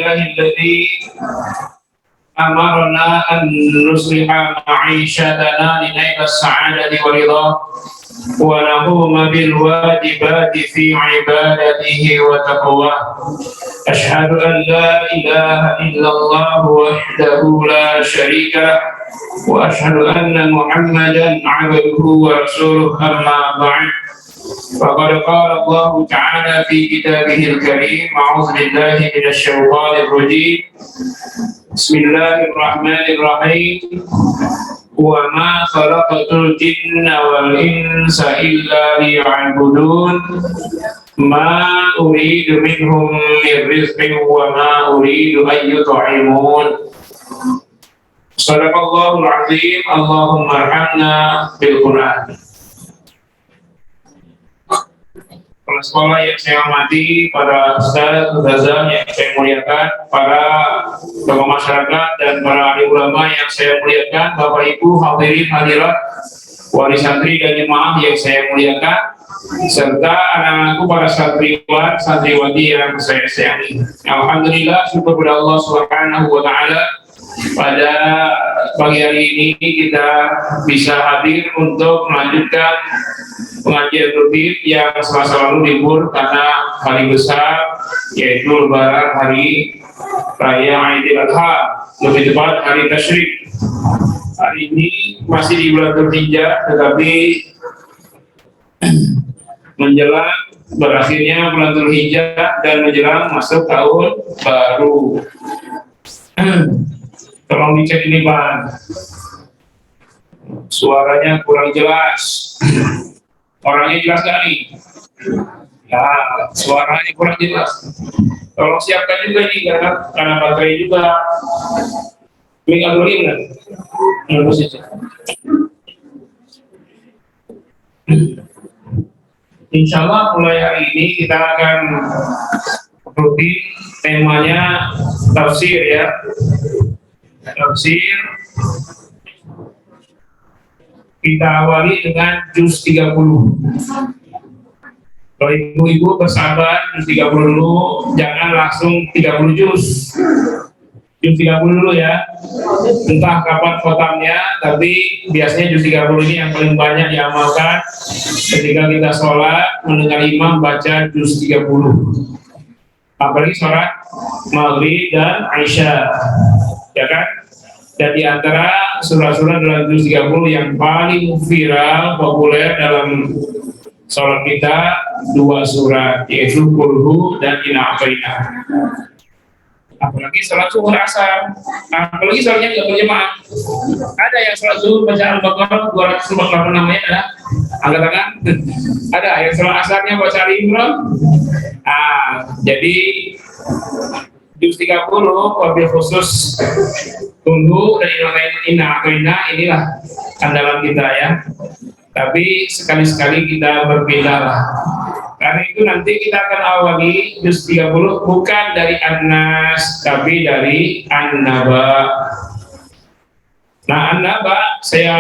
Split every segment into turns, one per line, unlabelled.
لله الذي أمرنا أن نصلح معيشتنا لنيل السعادة ورضاه ونقوم بالواجبات في عبادته وتقواه. أشهد أن لا إله إلا الله وحده لا شريك له وأشهد أن محمدا عبده ورسوله. أما بعد، فقد قال الله تعالى في كتابه الكريم: أعوذ بالله من الشيطان الرجيم. بسم الله الرحمن الرحيم. وما خلقت الجن والإنس إلا ليعبدون ما أريد منهم من رزق وما أريد أن يطعمون. صدق الله العظيم. اللهم ارحمنا بالقرآن. Kepala sekolah yang saya hormati, para ustaz, ustazah yang saya muliakan, para tokoh masyarakat dan para ahli ulama yang saya muliakan, Bapak Ibu hadirin hadirat, wali santri dan jemaah yang saya muliakan, serta anak-anakku para santriwan santriwati yang saya sayangi. Alhamdulillah, syukur kepada Allah Subhanahu wa taala, pada pagi hari ini kita bisa hadir untuk melanjutkan pengajian rutin yang selasa lalu libur karena hari besar, yaitu Lebaran, hari Raya Aidil Adha, lebih tepat hari Tasyrik. Hari ini masih di bulan Dzulhijjah, tetapi menjelang berakhirnya bulan Dzulhijjah dan menjelang masuk tahun baru. Tolong dicek ini, Pak. Suaranya kurang jelas. Orangnya jelas gak nih? Ya, suaranya kurang jelas. Tolong siapkan juga nih, karena baterai juga. Ini nggak boleh kan? Insya Allah mulai hari ini kita akan rutin temanya tafsir ya. Tafsir kita awali dengan juz 30. Kalau ibu-ibu bersabar, juz 30 dulu, jangan langsung 30 juz. Juz 30 dulu ya. Entah kapan khotamnya, tapi biasanya juz 30 ini yang paling banyak diamalkan ketika kita sholat, mendengar imam baca juz 30. Apalagi sholat maghrib dan Aisyah, ya kan? Dan di antara surah-surah dalam juz 30 yang paling viral, populer dalam sholat kita, dua surat, yaitu Qul dan Inna A'tainaka. Apalagi sholat zuhur asar, apalagi sholatnya nggak berjamaah. Ada yang sholat zuhur baca Al-Baqarah 248 namanya ada, angkat tangan. Ada yang sholat asarnya baca Ali Imran. Jadi juz 30 wabil khusus tunggu dan Inna A'tainaka inilah andalan kita ya. Tapi sekali-sekali kita berpindah lah. Karena itu nanti kita akan awali juz 30 bukan dari An-Nas tapi dari An-Naba. Nah, An-Naba saya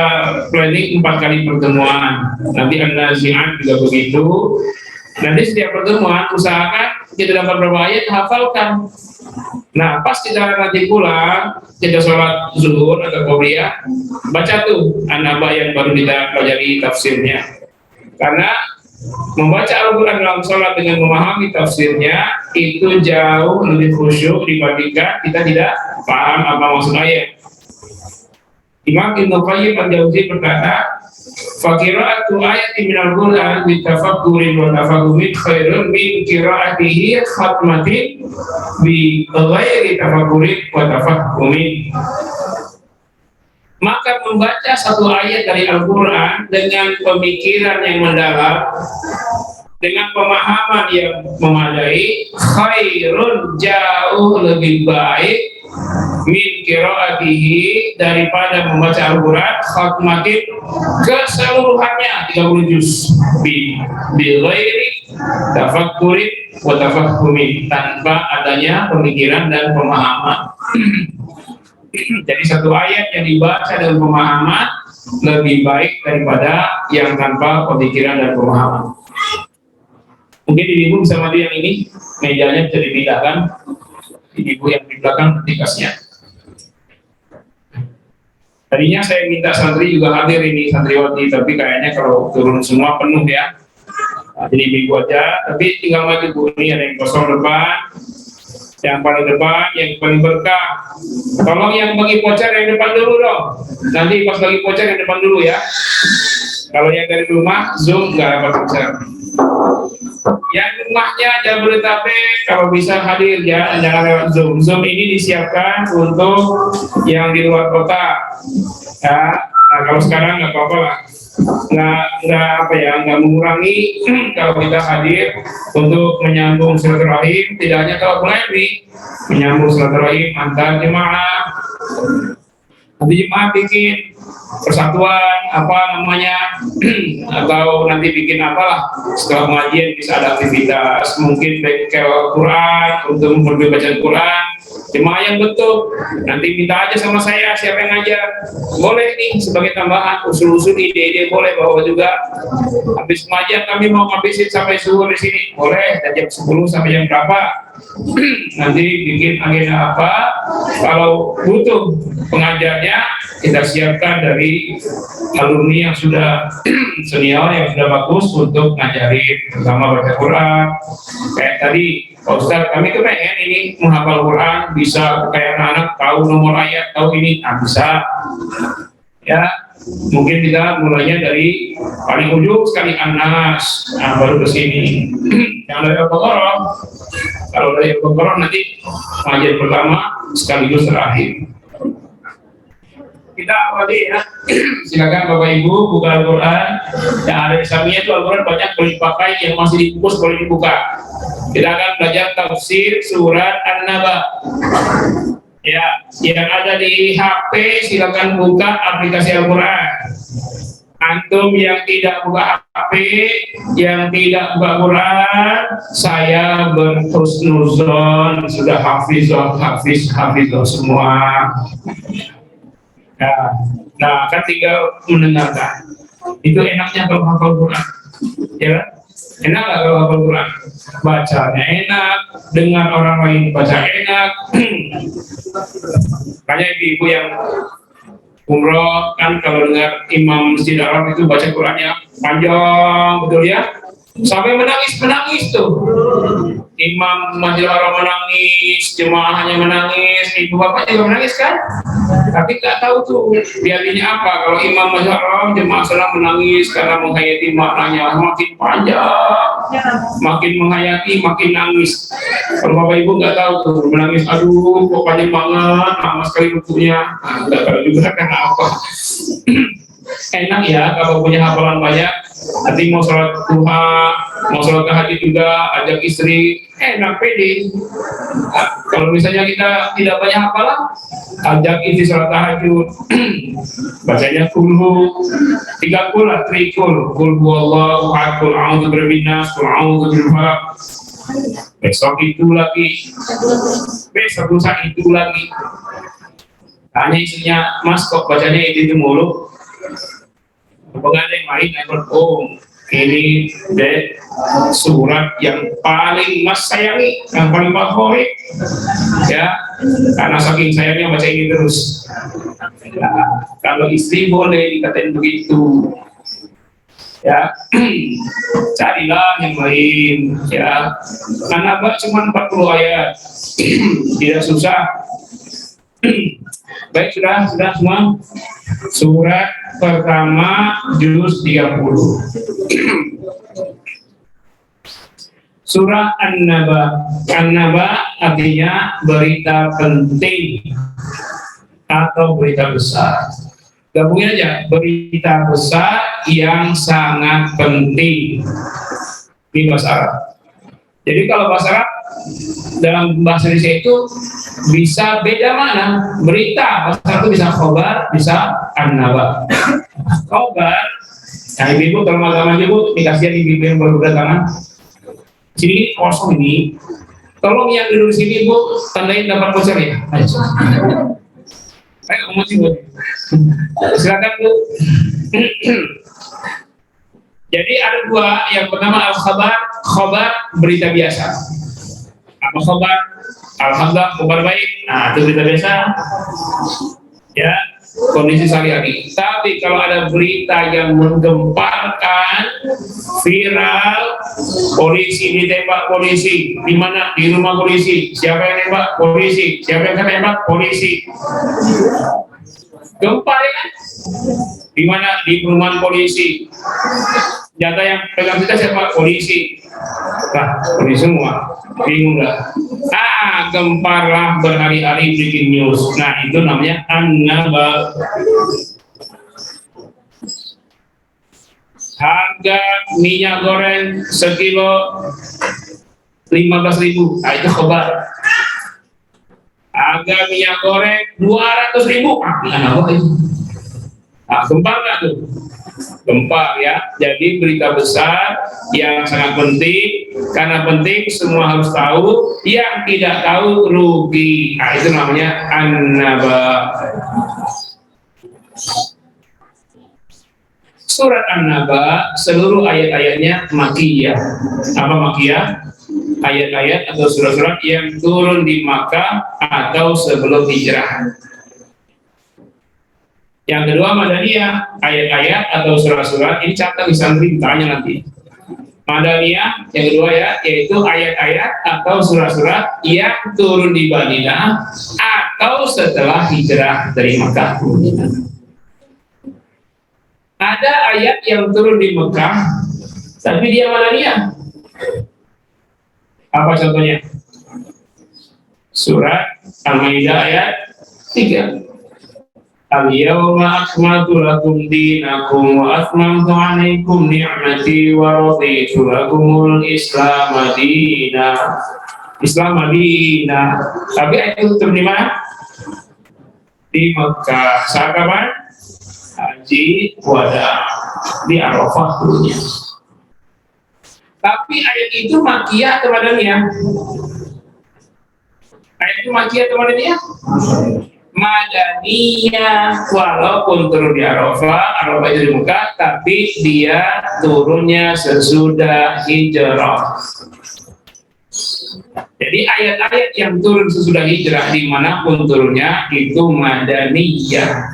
planning 4 kali pertemuan. Nanti An-Nazi'at juga begitu. Nanti setiap pertemuan usahakan kita dapat berapa ayat hafalkan. Nah, pas kita nanti pulang, kita sholat zuhur atau qobliyah, baca tuh An-Naba yang baru kita pelajari tafsirnya. Karena membaca Al-Quran dalam sholat dengan memahami tafsirnya itu jauh lebih khusyuk dibandingkan kita tidak paham apa maksud ayat. Imam Ibnu Qayyim al-Jauziyah berkata, "Faqira'atu ayatin minal Qur'an bi tafakkurin wa tafahumin khairun min qira'atihi khatmatin bi ghairi tafakkurin wa tafahumin." Maka membaca satu ayat dari Al-Quran dengan pemikiran yang mendalam, dengan pemahaman yang memadai, khairun jauh lebih baik min qiraatihi daripada membaca Al-Quran khatmatin keseluruhannya 30 juz bi ghairi tafakkurin wa tafahumin, tanpa adanya pemikiran dan pemahaman. Jadi satu ayat yang dibaca dengan pemahaman lebih baik daripada yang tanpa pemikiran dan pemahaman. Mungkin ibu bisa maju yang ini, mejanya bisa dipindahkan. ibu yang di belakang nanti kasnya. Tadinya saya minta santri juga hadir ini, santriwati, tapi kayaknya kalau turun semua penuh ya. Nah, jadi minggu aja, tapi tinggal maju Bu, ini ada yang kosong depan, yang paling depan, yang paling berkah. Tolong yang bagi voucher yang depan dulu dong. Nanti pas bagi voucher yang depan dulu ya. Kalau yang dari rumah, Zoom nggak dapat voucher. Yang rumahnya Jabodetabek kalau bisa hadir ya, jangan lewat Zoom. Zoom ini disiapkan untuk yang di luar kota. Ya, nah, kalau sekarang nggak apa-apa lah. Nggak mengurangi kalau kita hadir untuk menyambung silaturahim, tidak hanya kalau mulai menyambung silaturahim antar jemaah. Nanti jemaah bikin persatuan apa namanya atau nanti bikin apalah setelah pengajian bisa ada aktivitas mungkin bengkel Quran untuk memperbaiki bacaan Quran. Jemaah yang betul nanti minta aja sama saya siapa yang ngajar, boleh nih sebagai tambahan usul-usul ide-ide boleh bawa juga. Habis pengajian kami mau ngabisin sampai subuh di sini boleh, dan jam 10 sampai jam berapa nanti bikin agenda apa. Kalau butuh pengajarnya kita siapkan dari alumni yang sudah senior yang sudah bagus untuk ngajarin terutama baca Quran. Kayak tadi Pak Ustaz, kami tuh pengen ini menghafal Quran bisa kayak anak-anak tahu nomor ayat, tahu ini, bisa ya. Mungkin kita mulainya dari paling ujung sekali Anas, nah baru ke sini. Yang dari Al-Baqarah, kalau dari Al-Baqarah nanti pengajian pertama sekaligus terakhir. Kita awali ya. Silakan Bapak Ibu buka Al-Quran. Yang ada di sampingnya itu Al-Quran banyak boleh dipakai, yang masih dibungkus boleh dibuka. Kita akan belajar tafsir surat An-Naba. Ya, yang ada di HP silakan buka aplikasi Al-Quran. Antum yang tidak buka HP, yang tidak buka Quran, saya berhusnuzon sudah hafiz semua. Nah, kan tinggal mendengarkan. Itu enaknya kalau hafal Quran, ya kan? Enak nggak kalau hafal Quran? Bacanya enak, dengar orang lain baca enak. Makanya ibu yang umroh kan kalau dengar imam Masjid Haram itu baca Qurannya panjang, betul ya? Sampai menangis tuh. Imam Masjid Haram menangis, jemaahnya menangis, ibu bapak juga menangis kan? Tapi nggak tahu tuh biarnya apa. Kalau Imam Masjid Haram, jemaah sedang menangis karena menghayati maknanya makin panjang, makin menghayati, makin nangis. Kalau bapak ibu nggak tahu tuh menangis, aduh kok panjang banget, lama sekali bukunya. Nah, nggak tahu juga karena apa. Enak ya kalau punya hafalan banyak. Nanti mau sholat duha, mau sholat tahajud juga, ajak istri, enak pede. Kalau misalnya kita tidak banyak hafalan, ajak istri sholat tahajud, bacanya kulhu, 3 kul lah, 3 kul, kul huwallahu ahad, kul a'udzu birabbin nas, kul a'udzu birabbil falaq. Besok itu lagi, besok lusa itu lagi. Tanya istrinya, Mas kok bacanya itu mulu? Apakah ada yang lain? Ini deh surat yang paling mas sayangi, yang paling favorit ya, karena saking sayangnya baca ini terus ya. Kalau istri boleh dikatain begitu ya. Carilah yang lain ya, karena cuma 40 ayat tidak susah. Baik, sudah semua. Surat pertama juz 30. Surah An-Naba. An-Naba artinya berita penting atau berita besar. Gabungin aja, berita besar yang sangat penting. Ini bahasa Arab. Jadi kalau bahasa Arab dalam bahasa Indonesia itu bisa beda mana berita. Bahasa Arab itu bisa khobar, bisa An-Naba. Khobar, nah ibu kalau malam ibu dikasih ibu yang baru berdatangan. Sini kosong ini. Tolong yang duduk sini bu tandain dapat voucher ya. Ayo kamu sih bu. Silakan bu. Jadi ada 2, yang pertama al-khabar, khobar berita biasa. Apa kabar? Alhamdulillah, kabar baik. Nah, itu berita biasa. Ya, kondisi sehari-hari. Tapi kalau ada berita yang menggemparkan, viral, polisi ditembak polisi, di mana? Di rumah polisi. Siapa yang tembak? Polisi. Siapa yang tembak? Polisi. Gempar ya kan? Di mana? Di perumahan polisi. Jaga yang pegang kita siapa? Polisi. Nah, polisi semua. Bingung lah. Gemparlah berhari-hari breaking news. Nah, itu namanya an-naba. Harga minyak goreng sekilo 15.000. Nah, itu khabar. Harga minyak goreng 200.000. Gempar nggak tuh? Gempar ya. Jadi berita besar yang sangat penting, karena penting semua harus tahu, yang tidak tahu rugi. Nah, itu namanya an-naba. Surat an-naba seluruh ayat-ayatnya makiyah. Apa makiyah? Ayat-ayat atau surat-surat yang turun di Makkah atau sebelum hijrah. Yang kedua Madaniyah, ayat-ayat atau surat-surat, ini catat di santri, ditanya nanti. Madaniyah yang kedua ya, yaitu ayat-ayat atau surat-surat yang turun di Madinah atau setelah hijrah dari Makkah. Ada ayat yang turun di Mekah, tapi dia Madaniyah. Apa contohnya? Surat Al-Maidah ayat 3. Al-yawma akmaltu lakum dinakum wa atmamtu 'alaikum ni'mati wa raditu lakumul Islam madina. Islam madina. Tapi itu turun di mana? Di Mekah. Saat kapan? Haji wada di Arafah dulunya. Tapi ayat itu makiyah atau madaniyah? Ayat itu makiyah atau madaniyah? Madaniyah, walaupun turun di Arafah itu di Mekah, tapi dia turunnya sesudah hijrah. Jadi ayat-ayat yang turun sesudah hijrah dimanapun turunnya itu madaniyah.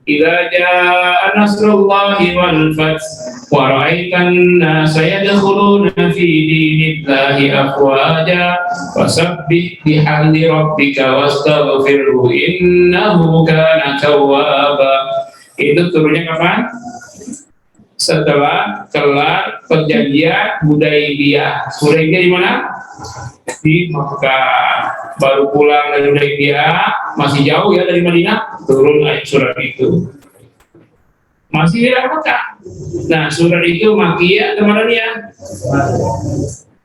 Idza jaa nasrullahi wal fath wa ra'aitan nasa yadkhuluna fi dinillahi afwaja fasabbih bihamdi rabbika wastaghfirhu innahu kana tawwaba. Itu turunnya kapan? Setelah kelar perjanjian Hudaybiyah. Hudaybiyah di mana? Di Mekah. Baru pulang dari Hudaybiyah, masih jauh ya dari Madinah, turun ayat surat itu. Masih di Mekah. Nah, surat itu makiyah atau madaniyah?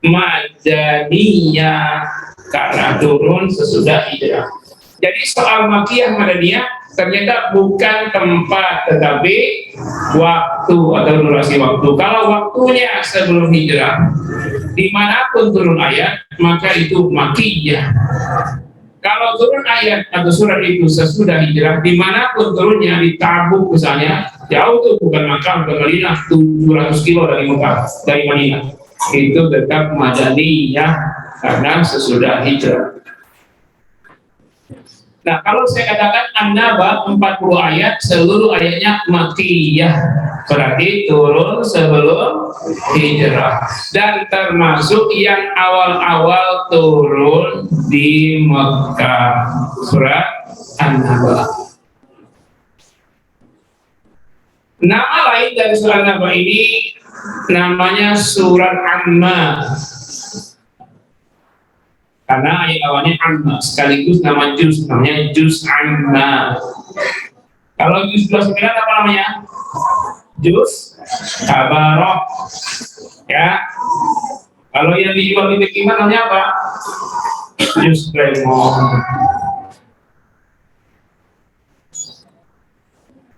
Madaniyah, karena turun sesudah hijrah. Jadi soal makiyah madaniyah ternyata bukan tempat, tetapi waktu atau durasi waktu. Kalau waktunya sebelum hijrah, dimanapun turun ayat, maka itu makiyah. Kalau turun ayat atau surat itu sesudah hijrah, dimanapun turunnya, di Tabuk misalnya, jauh tuh, bukan Makkah, bukan Madinah, 700 kilo dari Mekah, dari Madinah, itu tetap madaniyah karena sesudah hijrah. Nah, kalau saya katakan an-naba 40 ayat, seluruh ayatnya makiyah, berarti turun sebelum hijrah, dan termasuk yang awal-awal turun di Mekah, surat an-naba. Nama lain dari surat an-naba ini namanya surat Amma, karena ayat awalnya Amma, sekaligus nama juz, namanya juz Amma. Kalau juz 29 apa namanya? Juz Tabarok. Ya. Kalau yang di Imam Ibn Iman namanya apa? Juz Lemon.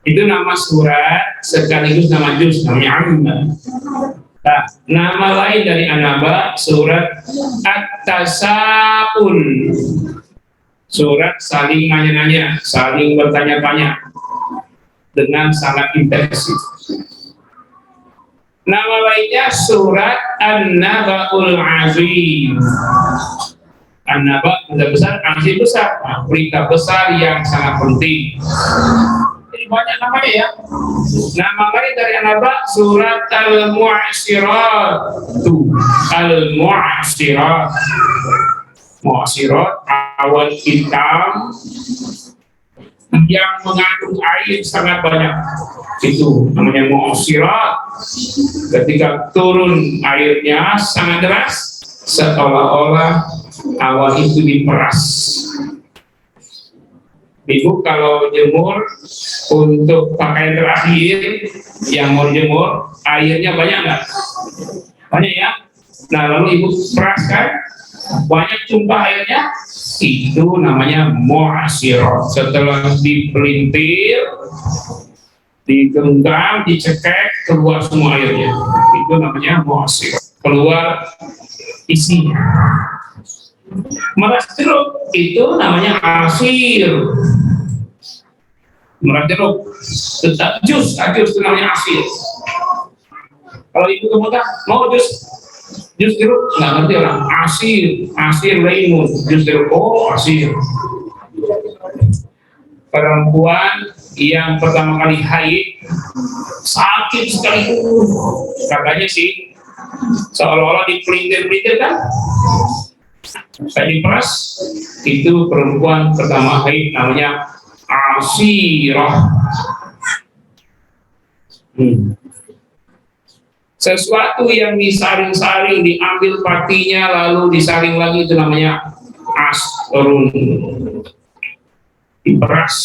Itu nama surat sekaligus nama juz, namanya Amma. Nah, nama lain dari an-naba surat At-Tasaul, surat saling nanya-nanya, saling bertanya-tanya dengan sangat intensif. Nama lainnya surat An-Naba'ul Azim. An-Naba benda besar, Azim besar. Nah, berita besar yang sangat penting. Jadi banyak namanya ya. Nama lain dari An-Naba surat Al-Mu'asyirat. Al-Mu'asyirat. Mu'asyirat awan hitam yang mengandung air sangat banyak. Itu namanya Mu'asyirat. Ketika turun airnya sangat deras, seolah-olah awan itu diperas. Ibu kalau jemur untuk pakaian terakhir yang mau jemur, airnya banyak nggak? Banyak ya. Nah lalu ibu peraskan, banyak tumpah airnya, itu namanya mu'asyirat. Setelah dipelintir, digenggam, dicekek, keluar semua airnya. Itu namanya mu'asyirat. Keluar isinya. Meras jeruk itu namanya asir. Meras jeruk, tetap jus itu namanya asir. Kalau ibu kemudian mau jus jeruk, nggak ngerti orang. Asir lemon, jus jeruk, oh asir. Perempuan yang pertama kali haid sakit sekali, katanya sih seolah-olah dipelintir-pelintir kan. Saya diperas, itu perempuan pertama haid namanya asirah. Sesuatu yang disaring-saring, diambil patinya lalu disaring lagi, itu namanya asrun. Diperas.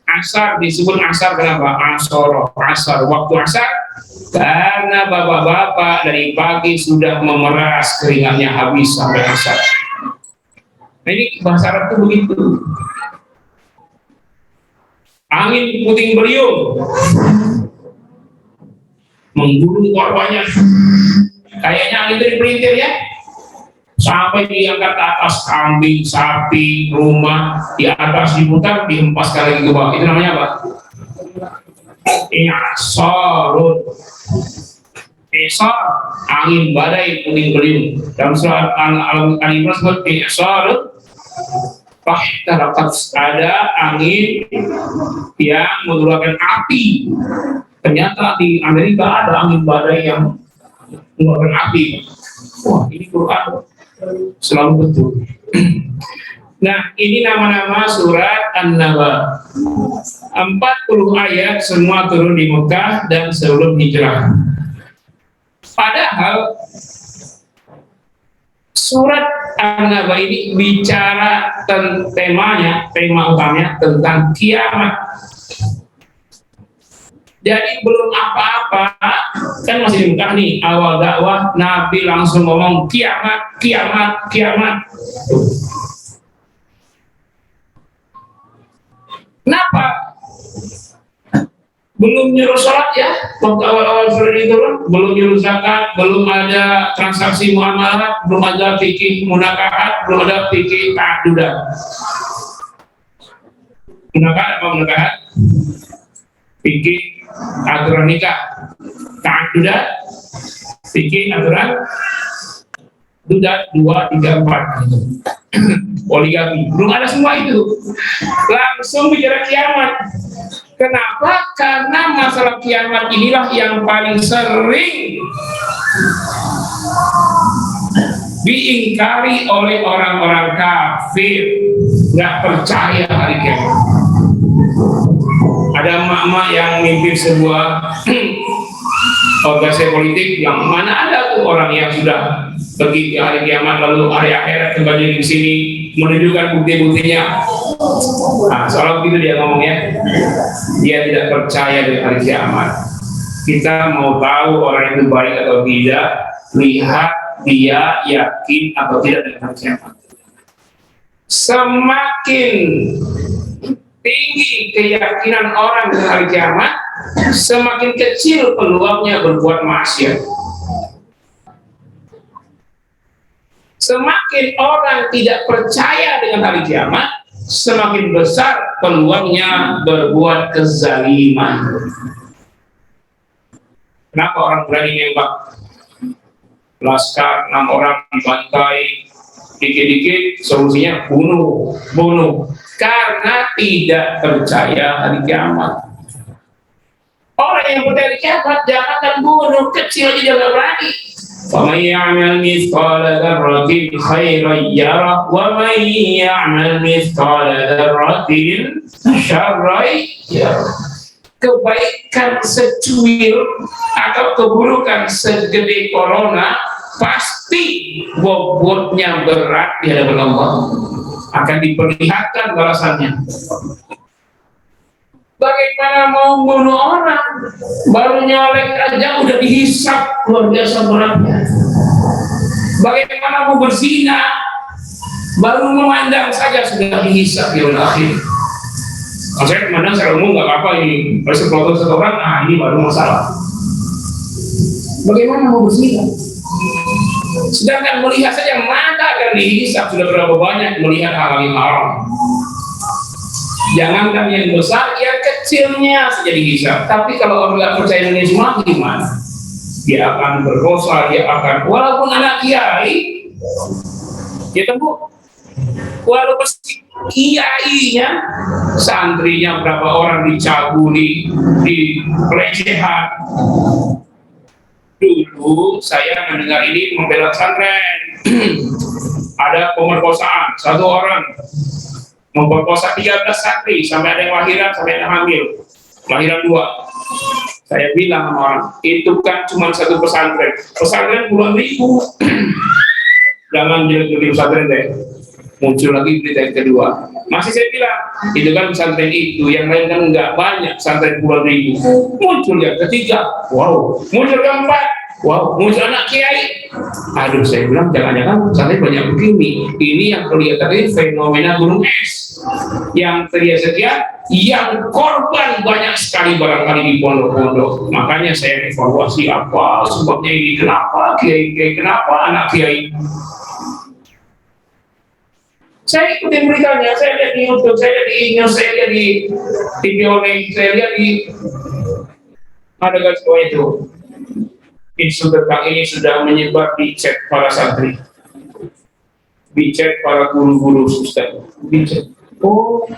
Asar disebut asar kenapa? Asoroh, asar, waktu asar, karena bapak-bapak dari pagi sudah memeras keringatnya habis sampai asar. Nah ini bahasa Arab itu begitu. Angin puting beliung menggulung korbannya, kayaknya angin itu dipelintir ya, sampai diangkat ke atas kambing, sapi, rumah, di atas diputar, dihempaskan lagi ke bawah. Itu namanya apa? I'sarun. I'sar, angin badai puting beliung. Dalam surat Al-Imran disebut i'sarun. Ada angin yang mengeluarkan api. Ternyata di Amerika ada angin badai yang mengeluarkan api. Wah, ini Quran selalu betul. Nah, ini nama-nama surat An-Naba. 40 ayat semua turun di Mekah dan sebelum hijrah. Padahal surat An-Naba ini bicara tema utamanya tentang kiamat. Jadi belum apa-apa, kan masih di Mekah nih, awal dakwah Nabi langsung ngomong kiamat, kiamat, kiamat. Kenapa? Belum nyuruh sholat ya, waktu awal-awal surat ini turun, belum nyuruh zakat, belum ada transaksi muamalah, belum ada fikih munakahat, belum ada fikih ta'addudah. Munakahat apa munakahat? Fikih aturan nikah, ta'addudah, fikih aturan duda 2, 3, 4, poligami, belum ada semua itu. Langsung bicara kiamat. Kenapa? Karena masalah kiamat inilah yang paling sering diingkari oleh orang-orang kafir, nggak percaya hari kiamat. Ada emak-emak yang mimpin sebuah organisasi politik yang mana ada tuh orang yang sudah pergi ke hari kiamat lalu hari akhirat kembali di sini menunjukkan bukti-buktinya. Nah, soal begitu dia ngomongnya, dia tidak percaya dengan hari kiamat. Kita mau tahu orang itu baik atau tidak, lihat dia yakin atau tidak dengan hari kiamat. Semakin tinggi keyakinan orang dengan hari kiamat, semakin kecil peluangnya berbuat maksiat. Semakin orang tidak percaya dengan hari kiamat, semakin besar peluangnya berbuat kezaliman. Kenapa orang berani nembak? Laskar 6 orang dibantai, dikit-dikit solusinya bunuh. Karena tidak percaya hari kiamat. Orang yang percaya hari kiamat jangan bunuh, kecil aja jangan berani. وَمَنْ يَعْمَلْ مِثْقَالَ ذَرَّةٍ خَيْرًا يَرَهُ وَمَنْ يَعْمَلْ مِثْقَالَ ذَرَّةٍ شَرًّا يَرَهُ. Kebaikan secuil atau keburukan segede corona pasti bobotnya berat di hadapan Allah, akan diperlihatkan balasannya. Bagaimana mau bunuh orang, baru nyolek aja udah dihisap luar biasa beratnya. Bagaimana mau berzina, baru memandang saja sudah dihisap di akhir. Saya memandang secara umum nggak apa-apa ini, kalau sekelompok satu orang, ini baru masalah. Bagaimana mau berzina? Sedangkan melihat saja mata akan dihisap, sudah berapa banyak melihat hal yang haram. Jangankan yang besar, yang kecilnya saja dihisap. Tapi kalau orang nggak percaya ini semua, gimana? Dia akan berdosa, dia akan, walaupun anak kiai, ya tentu, walaupun kiainya, santrinya berapa orang dicabuli, di pelecehan. Dulu saya mendengar ini membela pesantren. Ada pemerkosaan, 1 orang memperkosa 13 santri, sampai ada yang lahiran, sampai ada yang hamil, lahiran 2. Saya bilang sama orang, itu kan cuma 1 pesantren puluhan ribu. Jangan jelek-jelekin pesantren deh. Muncul lagi berita yang kedua, masih saya bilang, itu kan pesantren itu, yang lain kan nggak banyak, pesantren puluhan ribu. Muncul yang ketiga, wow. Muncul keempat, wow. Muncul anak kiai. Aduh, saya bilang jangan-jangan pesantren banyak begini. Ini yang kelihatan ini fenomena gunung es. Yang terlihat sekian, yang korban banyak sekali barangkali di pondok-pondok. Makanya saya evaluasi apa sebabnya ini, kenapa kiai, kenapa anak kiai. Saya ikutin beritanya, saya lihat di YouTube, saya lihat di Inews, saya lihat di TV Online, saya lihat di ada garis bawah itu. Isu tentang ini sudah menyebar di chat para santri, di chat para guru-guru ustaz, di chat. Oh,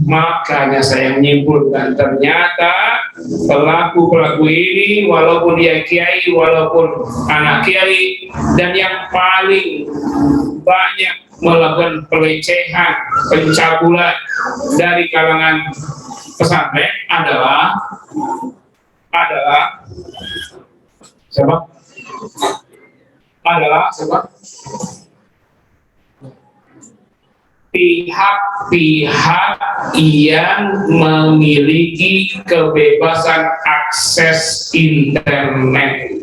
makanya saya menyimpulkan ternyata pelaku-pelaku ini, walaupun dia kiai, walaupun anak kiai, dan yang paling banyak melakukan pelecehan, pencabulan dari kalangan pesantren adalah siapa? Pihak-pihak yang memiliki kebebasan akses internet.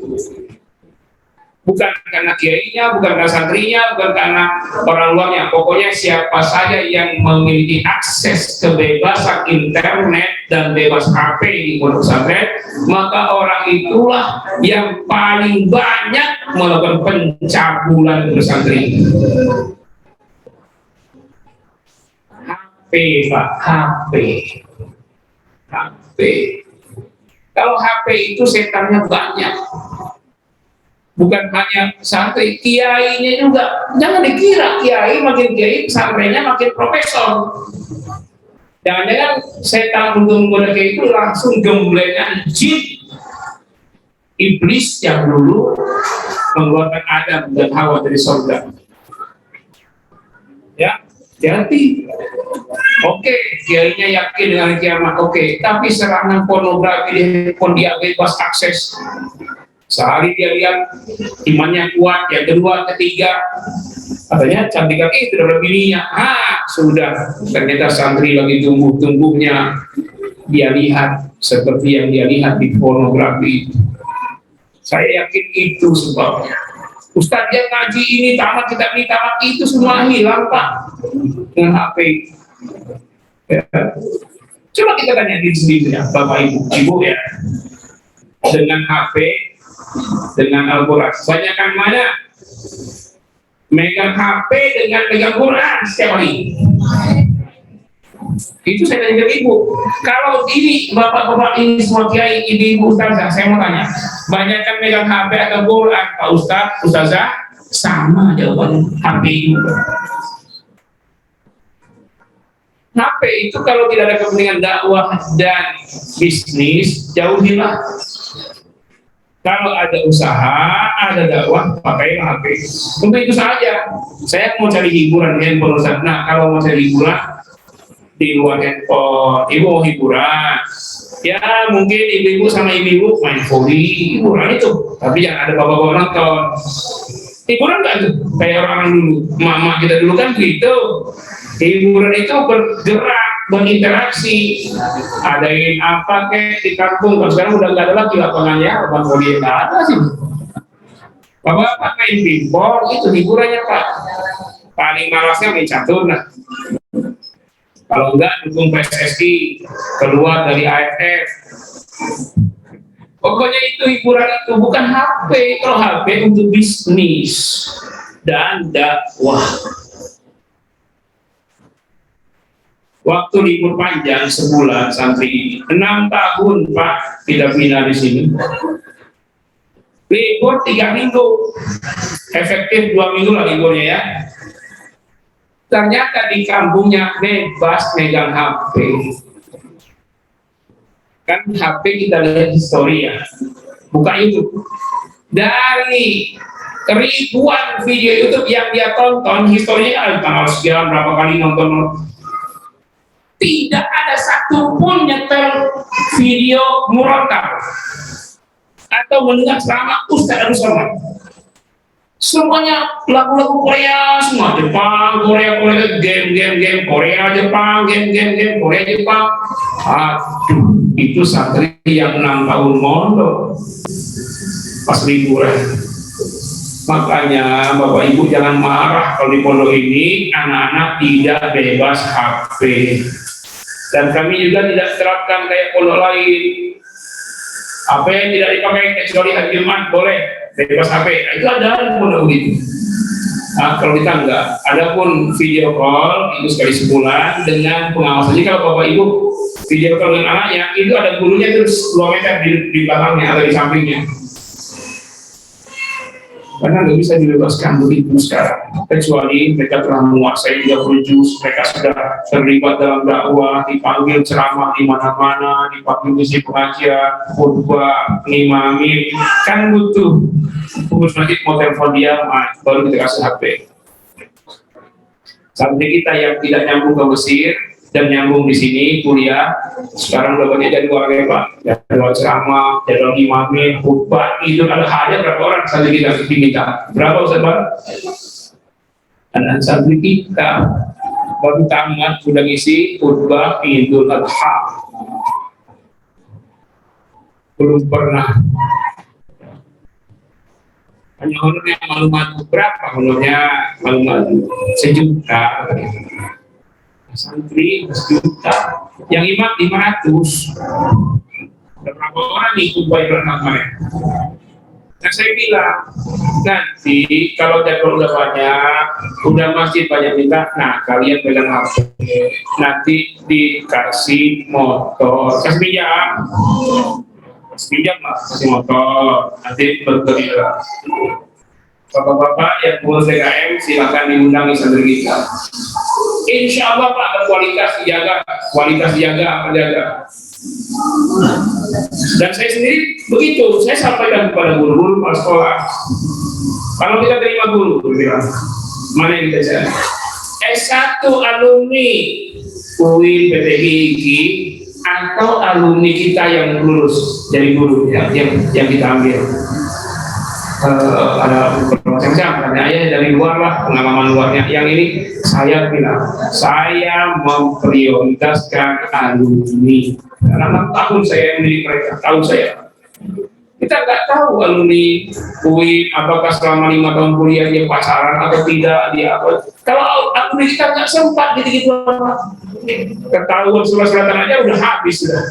Bukan karena kiainya, bukan karena santrinya, bukan karena orang luarnya. Pokoknya siapa saja yang memiliki akses kebebasan internet dan bebas HP di pondok pesantren, maka orang itulah yang paling banyak melakukan pencabulan pesantren. HP, Pak, HP. Kalau HP itu setannya banyak. Bukan hanya santri, kiainya juga. Jangan dikira kiai makin kiai, pesantrennya makin profesor. Jangan-jangan setan untuk menggoda kiai itu langsung gemblengan jin iblis yang dulu mengeluarkan Adam dan Hawa dari surga. Ya, jadi oke, kiainya yakin dengan kiamat, oke, tapi serangan pornografi di handphone dia bebas akses. Sehari dia lihat imannya kuat, yang kedua, ketiga, katanya cantik kaki itu udah bininya. Sudah, ternyata santri lagi tumbuh-tumbuhnya dia lihat seperti yang dia lihat di pornografi. Saya yakin itu sebabnya. Ustadz yang ngaji ini tamat, kitab ini tamat, itu semua hilang Pak dengan HP. Ya. Coba kita tanya diri sendiri ya, Bapak Ibu ya, dengan HP, dengan Al-Quran, kebanyakan mana megang HP dengan megang Quran setiap hari? Itu saya tanya ke ibu, kalau ini bapak-bapak ini semua kiai, ibu ustazah, saya mau tanya, banyak kan megang HP atau Quran, Pak Ustaz, ustazah, sama jawaban HP itu. HP itu kalau tidak ada kepentingan dakwah dan bisnis, jauhilah. Kalau ada usaha, ada dakwah, pakai HP. Untuk itu saja. Saya mau cari hiburan, handphone Ustaz. Nah, kalau mau cari hiburan di luar handphone, ibu mau hiburan, ya mungkin ibu-ibu sama ibu-ibu main volley, hiburan itu. Tapi jangan ada bapak-bapak nonton. Hiburan nggak tuh? Kayak orang dulu, mama kita dulu kan gitu. Hiburan itu bergerak, berinteraksi, adain apa kek di kampung. Kalau sekarang udah nggak ada lagi lapangannya, lapangan volley nggak ada sih. Bapak main pinball itu hiburannya Pak. Paling malasnya main catur. Nah, kalau enggak dukung PSSI, keluar dari AFF. Pokoknya itu hiburan itu bukan HP. Kalau HP untuk bisnis dan dakwah. Waktu libur panjang sebulan santri 6 tahun Pak tidak pindah di sini. Libur 3 minggu, efektif 2 minggu lah liburnya ya. Ternyata di kampungnya bebas megang HP. Kan HP kita lihat histori ya, buka YouTube. Dari ribuan video YouTube yang dia tonton, historinya tanggal sekian berapa kali nonton. Tidak ada satupun nyetel video murotal atau mendengar selama Ustaz Somad. Semuanya lagu-lagu Korea semua, Jepang, Korea, game Korea, Jepang, game Korea, Jepang. Aduh, itu santri yang 6 tahun mondok pas liburan. Makanya Bapak Ibu jangan marah kalau di pondok ini anak-anak tidak bebas HP. Dan kami juga tidak terapkan kayak pondok lain. Apa yang tidak dipakai kecuali hari Jumat boleh bebas HP. Itu ada pondok begitu. Nah, kalau kita enggak, adapun video call itu sekali sebulan dengan pengawasan. Jadi kalau Bapak Ibu video call dengan anaknya, itu ada gurunya terus 2 meter di belakangnya atau di sampingnya. Karena nggak bisa dibebaskan begitu sekarang, kecuali mereka telah menguasai 30 juz, mereka sudah terlibat dalam dakwah, dipanggil ceramah di mana-mana, dipanggil misi pengajian, khutbah, ngimamin, kan butuh pengurus masjid mau telepon dia, baru kita kasih HP. Sampai kita yang tidak nyambung ke Mesir dan nyambung di sini kuliah, sekarang udah banyak jadwal ya Pak, jadwal ceramah, jadwal imamin, khutbah, itu ada hanya berapa orang santri kita diminta, berapa Ustaz Pak? Dan santri kita baru tamat sudah ngisi khutbah Idul Adha, belum pernah. Hanya honornya malu-malu, berapa honornya malu-malu? 1 juta. Santri 1 juta, yang imam 500. Berapa orang ikut bayar kemarin? Nah, saya bilang nanti kalau jadwal udah banyak, udah masjid banyak minta, nah kalian pegang HP, nanti dikasih motor, kasih pinjam lah, kasih motor, nanti bergerak. Bapak-bapak yang pengurus DKM silakan diundang di santri kita. Insya Allah Pak, kualitas dijaga, terjaga. Dan saya sendiri begitu, saya sampaikan kepada guru-guru kepala sekolah. Kalau kita terima guru, bilang, mana yang kita cari? S1 alumni UIN PTGI atau alumni kita yang lulus jadi guru yang kita ambil. Ada macam-macam, ada dari luar lah, pengalaman luarnya. Yang ini saya bilang, saya memprioritaskan alumni. Karena 6 tahun saya mendidik mereka, tahu saya. Kita nggak tahu alumni UIN apakah selama 5 tahun kuliah dia pacaran atau tidak, dia apa. Kalau alumni kita nggak sempat gitu-gitu, ketahuan surat-suratan aja udah habis sudah.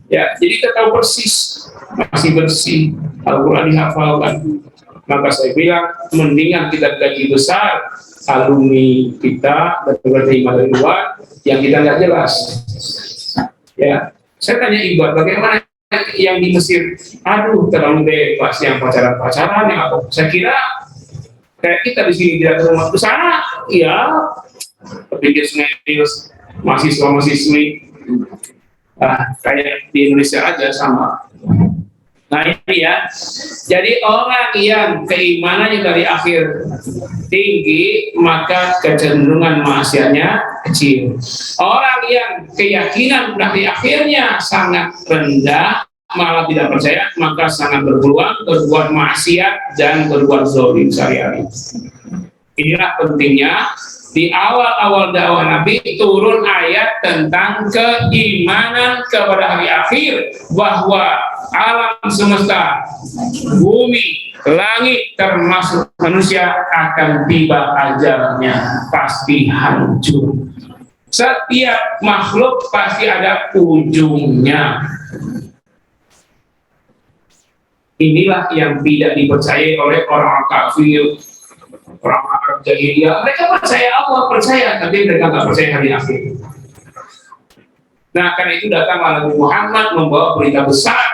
Ya, jadi kita tahu persis masih bersih, Al-Quran dihafalkan. Maka saya bilang mendingan kita gaji besar alumni kita berterima dari luar yang kita nggak jelas. Ya, saya tanya Iqbal, bagaimana yang di Mesir? Aduh, terlalu bebas, yang pacaran-pacaran, yang apa? Saya kira kayak kita di sini tidak rumah ke sana, ya, pikir serius mahasiswa-mahasiswi, kayak di Indonesia aja sama. Nah ini ya, jadi orang yang keimanannya dari akhir tinggi, maka kecenderungan maksiatnya kecil. Orang yang keyakinan dari akhirnya sangat rendah, malah tidak percaya, maka sangat berpeluang berbuat maksiat dan berbuat zalim sehari-hari. Inilah pentingnya di awal-awal dakwah Nabi turun ayat tentang keimanan kepada hari akhir, bahwa alam semesta, bumi, langit, termasuk manusia akan tiba ajalnya, pasti hancur. Setiap makhluk pasti ada ujungnya. Inilah yang tidak dipercayai oleh orang kafir, orang Arab jahiliyah. Mereka percaya Allah, percaya, tapi mereka nggak percaya hari akhir. Nah, karena itu datang Nabi Muhammad membawa berita besar.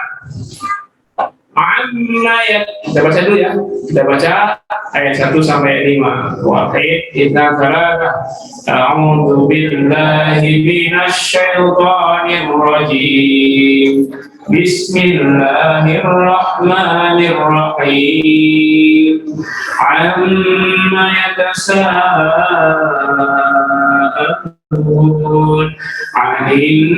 Kita baca dulu ya. Kita baca ayat 1 sampai 5. Wahid inna salata a'udzu billahi minasy syaithanir rajim. Bismillahirrahmanirrahim. Amma yatasaalun 'anil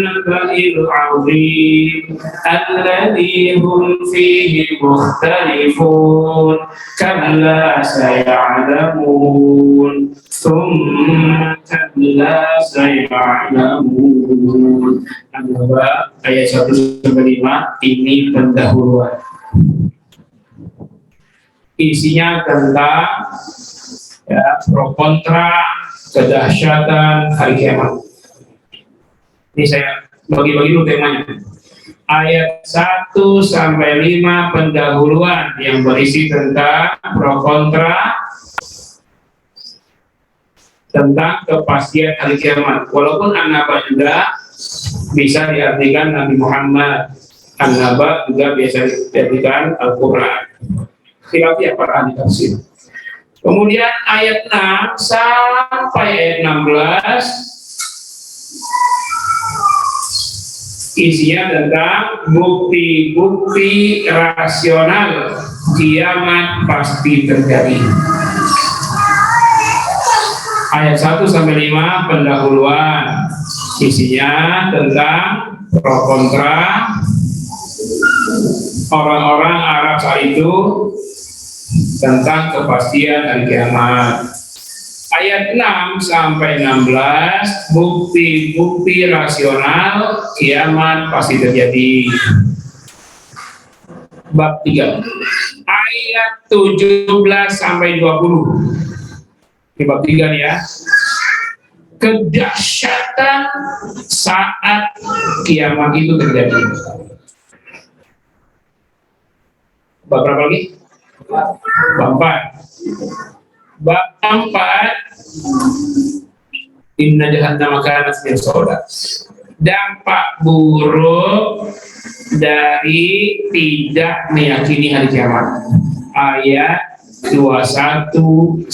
naba'il 'azim alladzi hum fihi mukhtalifun kalla saya'lamun thumma kalla saya'lamun. Ayat 1-5 ini pendahuluan. Isinya tentang pro kontra kedahsyatan hari kiamat. Ini saya bagi-bagi dulu temanya. Ayat 1-5 pendahuluan yang berisi tentang pro kontra tentang kepastian hari kiamat. Walaupun an-naba juga bisa diartikan Nabi Muhammad, an-naba juga bisa diartikan Al-Quran. Khilafiyah para ahli tafsir. Kemudian ayat 6 sampai ayat 16 isinya tentang bukti-bukti rasional kiamat pasti terjadi. Ayat 1-5 pendahuluan isinya tentang pro kontra orang-orang Arab saat itu tentang kepastian hari kiamat. Ayat 6-16 bukti-bukti rasional kiamat pasti terjadi. Bab 3 ayat 17-20. Di bab 3 nih ya, kedahsyatan saat kiamat itu terjadi. Bab berapa lagi? Bab 4. Bab 4 inna jahannama kanat mirsada. Dampak buruk dari tidak meyakini hari kiamat. Ayat 21-30.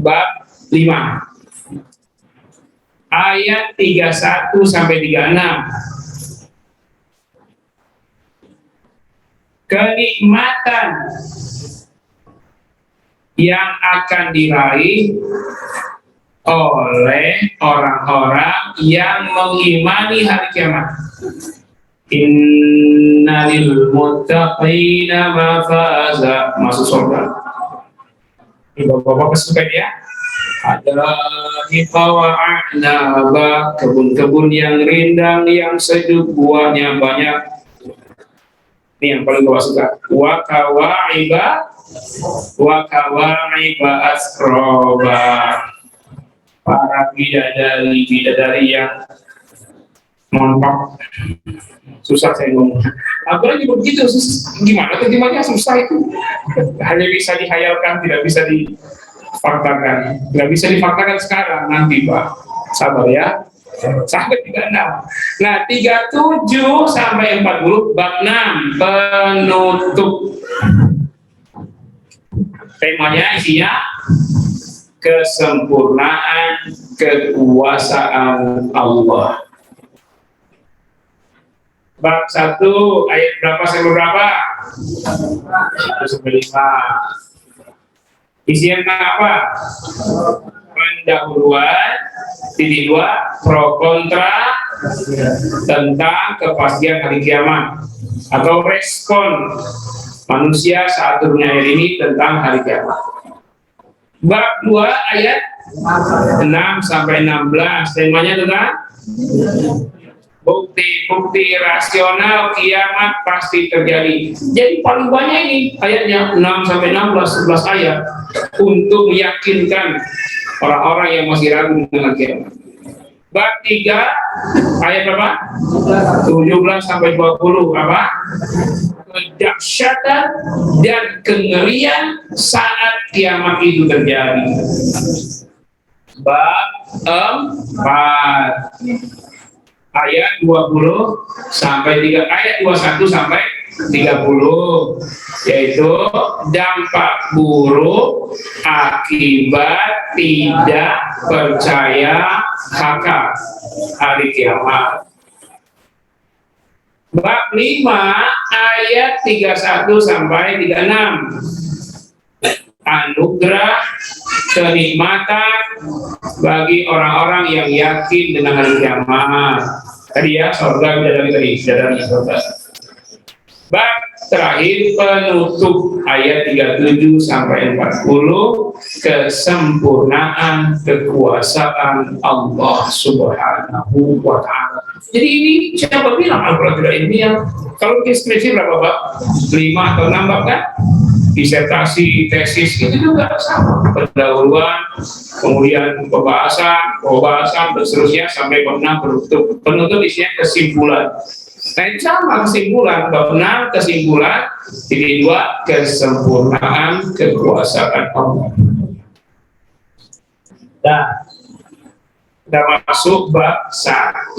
Bab 5 ayat 31-36. Kenikmatan yang akan diraih oleh orang-orang yang mengimani hari kiamat. Innalil muttaqina mafaza, masuk surga. Bapak-bapak kesukaan ya. Ada hifawa'naba, kebun-kebun yang rindang, yang sejuk, buahnya banyak. Ini yang paling bapak suka. Wa kawa'iba asroba, para bidadari yang montok. Susah saya ngomong. Apalagi begitu, gimana terjemahnya susah itu. Hanya bisa dihayalkan, tidak bisa difaktakan. Tidak bisa difaktakan sekarang, nanti Pak. Sabar ya. Sampai 36. Nah, 37 sampai 40 bab 6 penutup. Temanya isinya kesempurnaan kekuasaan Allah. Bab 1 ayat berapa sampai berapa? 1 sampai 5. Isinya apa? Pendahuluan, titik 2, pro kontra tentang kepastian hari kiamat atau respon manusia saat turunnya ayat ini tentang hari kiamat. Bab 2 ayat 6 sampai 16 temanya tentang bukti-bukti rasional kiamat pasti terjadi. Jadi paling banyak ini ayatnya 6 sampai 16, 11 ayat untuk meyakinkan orang-orang yang masih ragu dengan kiamat. Bab 3 ayat berapa? 17 sampai 20 apa? Kedahsyatan dan kengerian saat kiamat itu terjadi. Bab 4 ayat 20 sampai 3 ayat 21 sampai 30 yaitu dampak buruk akibat tidak percaya hakak hari kiamat. Bab 5 ayat 31 sampai 36 anugerah kenikmatan bagi orang-orang yang yakin dengan hari kiamat. Tadi ya, surga bidadari surga. Bab terakhir penutup ayat 37 sampai 40 kesempurnaan kekuasaan Allah Subhanahu wa taala. Jadi ini siapa bilang Al-Qur'an tidak ilmiah? Kalau skripsi berapa bab? 5 atau 6 bab kan? Disertasi, tesis itu juga sama. Pendahuluan, kemudian pembahasan, dan seterusnya sampai penutup. Penutup isinya kesimpulan. Nah, itu sama kesimpulan, bab 6 kesimpulan, titik 2 kesempurnaan kekuasaan Allah. Dan kita masuk bab 1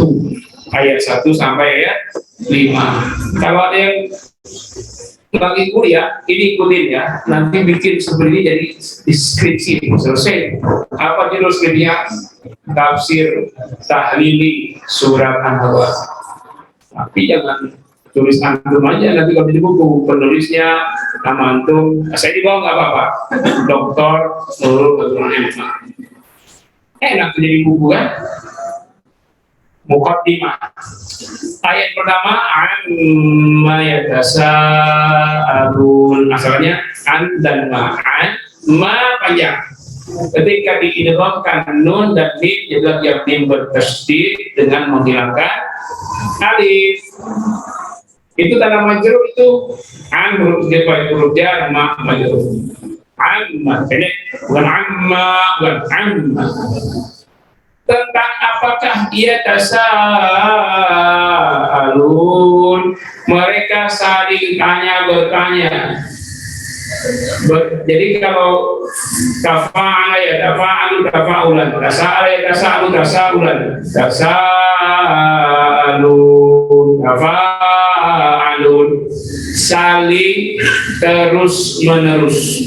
ayat 1 sampai ayat 5. Kalau ada yang lagi kuliah, ini ikutin ya. Nanti bikin seperti ini jadi deskripsi selesai. Apa judul skripsinya? Tafsir tahlili surat An-Nahl. Tapi jangan tulis antum aja, nanti kalau di buku penulisnya nama antum, saya di bawah nggak apa-apa. Doktor Nurul Badrul enak jadi buku kan? Muqaddimah. Ayat pertama amma yatasaalun. Asalnya an dan ma'an, ma panjang. Ketika diidghamkan nun dan mim juga yang mim bertasydid dengan menghilangkan alif. Itu tanda majrur itu an huruf jar ma majrur. Amma ini bukan amma, bukan amma. Tentang apakah dia tasaalun, mereka saling bertanya. Jadi kalau tafa'ala ya tafa'alu tafa'ulan, tasa'ala ya tasa'alu tasa'ulan, tasa'alun tafa'alun, saling terus menerus.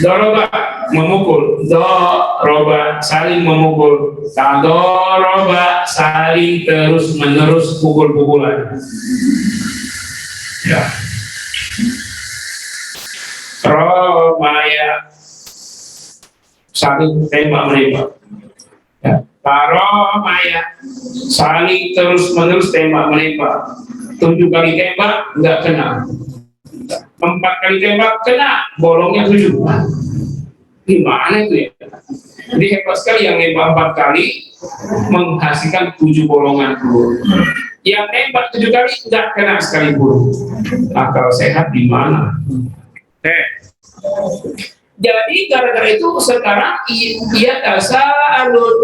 Doroba memukul, doroba saling memukul, tadoroba saling terus menerus pukul-pukulan. Ya. Romaya saling tembak-menembak. Ya. Romaya saling terus menerus tembak-menembak. 7 kali tembak nggak kena. 4 kali tembak kena, bolongnya 7. Gimana itu ya? Jadi hebat sekali yang nembak 4 kali menghasilkan 7 bolongan peluru. Yang nembak 7 kali nggak kena sekalipun. Akal sehat di mana? Jadi gara-gara itu sekarang ia tasalud,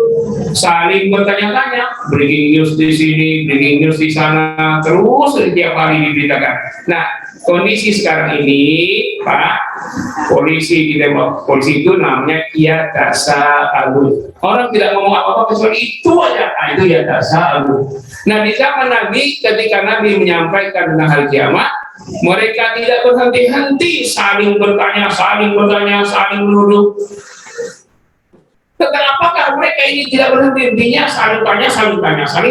saling bertanya-tanya, breaking news di sini, breaking news di sana, terus setiap hari diberitakan. Nah, kondisi sekarang ini, Pak, polisi di tembok polisi itu namanya ia tasalud. Orang tidak ngomong apa-apa kecuali itu aja, nah, itu ia tasalud. Nah, di zaman Nabi, ketika Nabi menyampaikan tentang hari kiamat, mereka tidak berhenti-henti saling bertanya, saling menuduh. Tentang apakah mereka ini tidak berhenti-hentinya saling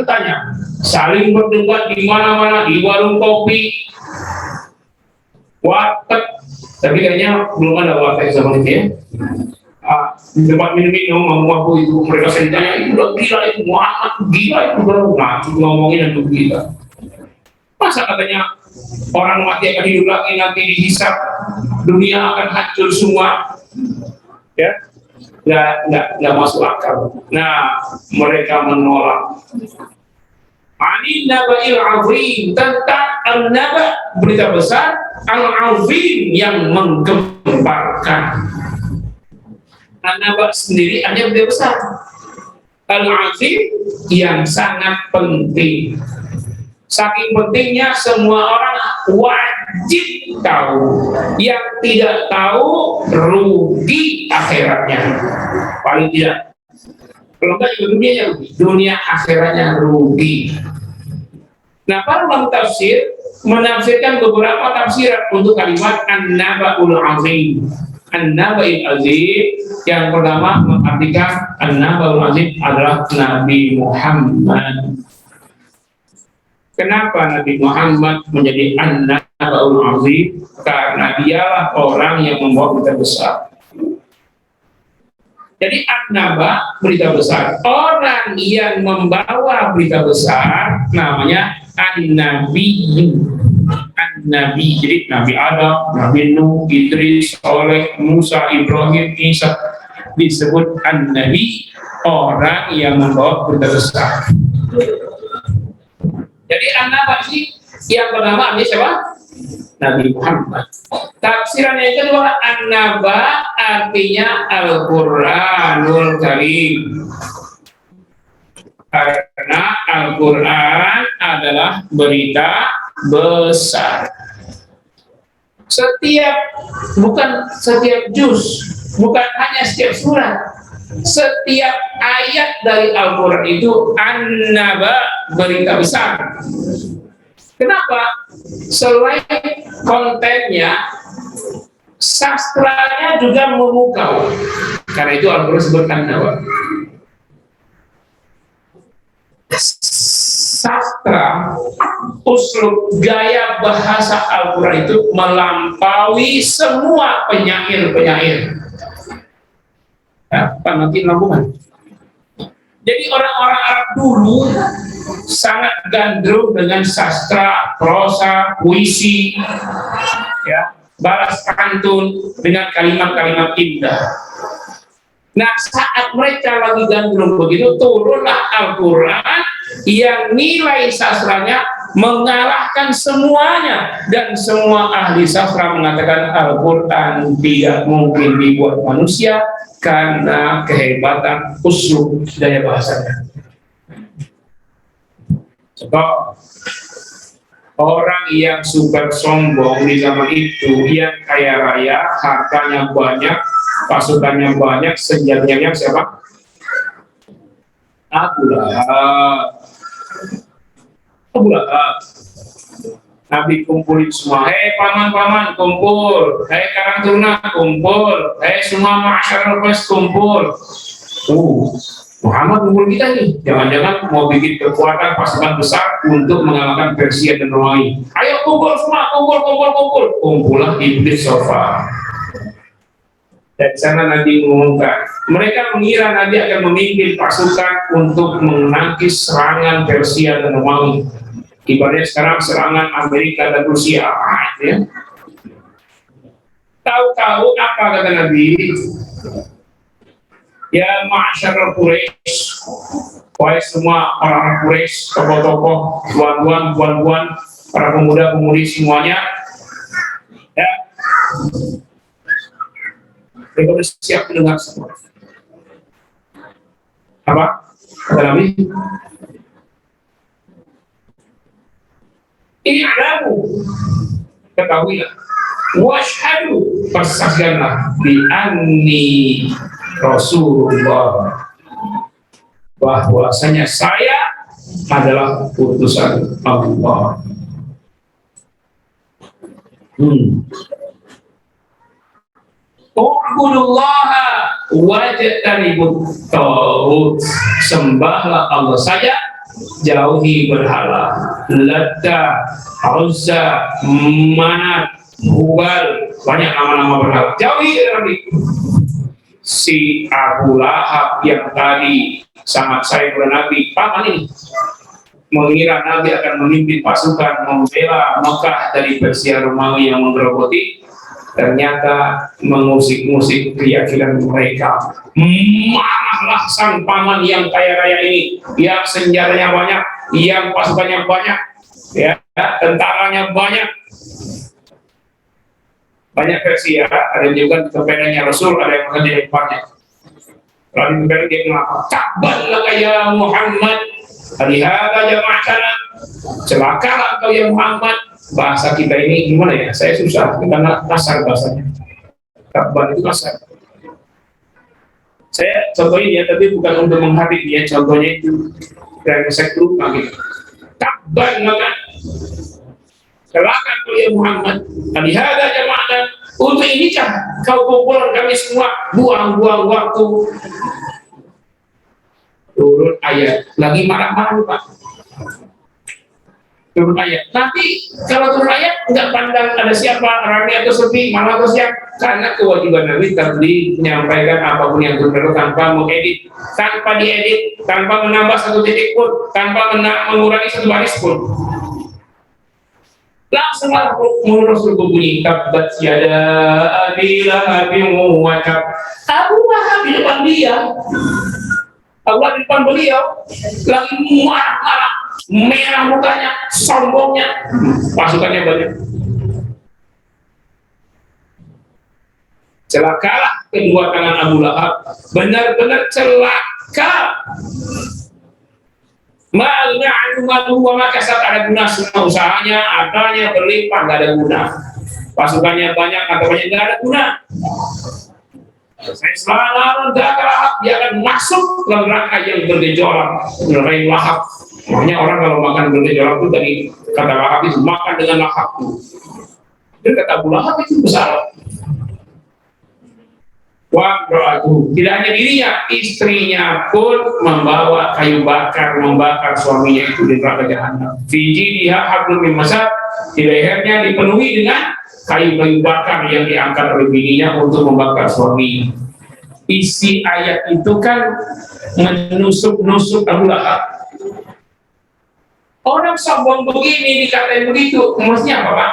tanya, saling berdebat di mana-mana, di warung kopi, warteg. Tapi kayaknya belum ada warteg zaman itu ya. Di tempat minum aku itu mereka sering tanya, itu udah gila, itu Muhammad gila, itu udah ngomongin itu gila. Masa katanya orang mati akan hidup lagi, nanti dihisab, dunia akan hancur semua, ya, nggak masuk akal. Nah, mereka menolak. Anin naba'il azim, tentang al-naba, berita besar, al-azim yang menggemparkan. An-naba sendiri hanya berita besar, al-azim yang sangat penting. Saking pentingnya semua orang wajib tahu. Yang tidak tahu rugi akhiratnya. Paling tidak. Kalau enggak juga dunianya rugi. Dunia akhiratnya rugi. Nah, para ulama tafsir menafsirkan beberapa tafsiran untuk kalimat an-naba'ul azim. An-naba'il azim yang pertama mengartikan an-naba'ul azim adalah Nabi Muhammad. Kenapa Nabi Muhammad menjadi an-naba'ul azim? Karena dialah orang yang membawa berita besar. Jadi an-naba, berita besar. Orang yang membawa berita besar namanya an-nabi. An-nabi, jadi Nabi Adam, Nabi Nuh, Idris, Soleh, Musa, Ibrahim, Isa, disebut an-nabi, orang yang membawa berita besar. Jadi an-naba sih yang pertama ini siapa? Nabi Muhammad. Tafsiran yang kedua, an-naba artinya Al-Qur'anul Karim. Karena Al-Qur'an adalah berita besar. Bukan setiap juz, bukan hanya setiap surat, setiap ayat dari Al-Quran itu an-naba, berita besar. Kenapa? Selain kontennya, sastranya juga memukau. Karena itu Al-Quran sebut an-naba. Sastra, uslub, gaya bahasa Al-Quran itu melampaui semua penyair-penyair. Penanti Lamongan. Jadi orang-orang Arab dulu sangat gandrung dengan sastra, prosa, puisi, ya, balas pantun dengan kalimat-kalimat indah. Nah, saat mereka lagi gandrung begitu, turunlah Al-Quran yang nilai sastranya mengalahkan semuanya, dan semua ahli sastra mengatakan Al-Quran tidak mungkin dibuat manusia karena kehebatan uslub daya bahasanya. Sebab orang yang super sombong di zaman itu, yang kaya raya, hartanya banyak, pasukannya banyak, senjatanya siapa? Abu Lahab. Nabi kumpulin semua, hei paman-paman kumpul, hei karang taruna kumpul, hei semua masyarakat kumpul. Muhammad kumpul kita nih, jangan-jangan mau bikin kekuatan pasukan besar untuk mengalahkan Persia dan Romawi. Ayo kumpul semua, kumpul. Kumpulah iblis sofa. Dan sana Nabi mengumumkan, mereka mengira Nabi akan memimpin pasukan untuk menangkis serangan Persia dan Romawi. Ibaratnya sekarang serangan Amerika dan Rusia. Ya. Tahu-tahu apa kata Nabi? Ya ma'asyarul Quraisy, wahai semua orang Quraisy, tokoh-tokoh, tuan-tuan, para pemuda-pemudi semuanya, ya. Mereka sudah siap mendengar semua. Apa? Kata Nabi, ini adamu, ketahuilah, washhadu, persaksikanlah, bi anni Rasulullah, bahwasanya saya adalah utusan Allah. U'budullaha wajtanibut taghut, sembahlah Allah saja, jauhi berhala. Latta, Uzza, Manat, Hubal, banyak nama-nama berhala, jauhi Nabi. Si Abu Lahab yang tadi sangat sayang kepada Nabi, paman ini mengira Nabi akan memimpin pasukan membela Mekah dari Persia Romawi yang menggerogoti, ternyata mengusik-musik keyakinan mereka. Marahlah sang paman yang kaya raya ini, yang senjatanya banyak, yang pasukannya banyak, ya, tentaranya banyak. Banyak versi ya, ada juga kepedanya Rasul, ada yang menjadi banyak. Lalu kemudian dia mengatakan, "Tabban laka ya Muhammad, alihada jama'atana." Celakalah kau ya Muhammad. Bahasa kita ini gimana ya? Saya susah karena kasar bahasanya. Tabban itu kasar. Saya contohin ya, tapi bukan untuk menghati dia. Contohnya itu dari sektor gitu. Tabban laka, celaka kau ya Muhammad, alihada jama'atana. Untuk inikah kau kumpulkan kami semua, buang-buang waktu. Turun ayat, lagi marah-marah Pak. Turun ayat. Tapi kalau turun ayat nggak pandang ada siapa, ramai atau sepi, malah atau siap, karena kewajiban Nabi tadi menyampaikan apapun yang perlu tanpa mengedit, tanpa diedit, tanpa menambah satu titik pun, tanpa mengurangi satu baris pun. Langsung Rasul berbunyi, tabbat yada abi lahabin wa tab. Abu Lahab di depan dia, Abu Lahab di depan beliau, lagi marah-marah, merah mukanya, sombongnya, pasukannya banyak. Celakalah kedua tangan Abu Lahab, benar-benar celaka. Malnya malu maka saat ada guna, semua usahanya, hartanya berlimpah, nggak ada guna. Pasukannya banyak, atau banyak nggak ada guna. Saya selalu Lahab, dia akan masuk ke neraka yang bergejolak, neraka yang lahap. Makanya orang kalau makan bergejolak itu dari kata lahap itu makan dengan lahap. Dan kata Abu Lahab itu besar. Tidak hanya dirinya, istrinya pun membawa kayu bakar, membakar suaminya itu di neraka jahanam. Fiji dia hablum min masad, di lehernya dipenuhi dengan kayu-kayu bakar yang diangkat oleh bininya untuk membakar suami. Isi ayat itu kan menusuk-nusuk Abu Lahab. Orang sombong begini dikatain begitu, maksudnya apa Pak?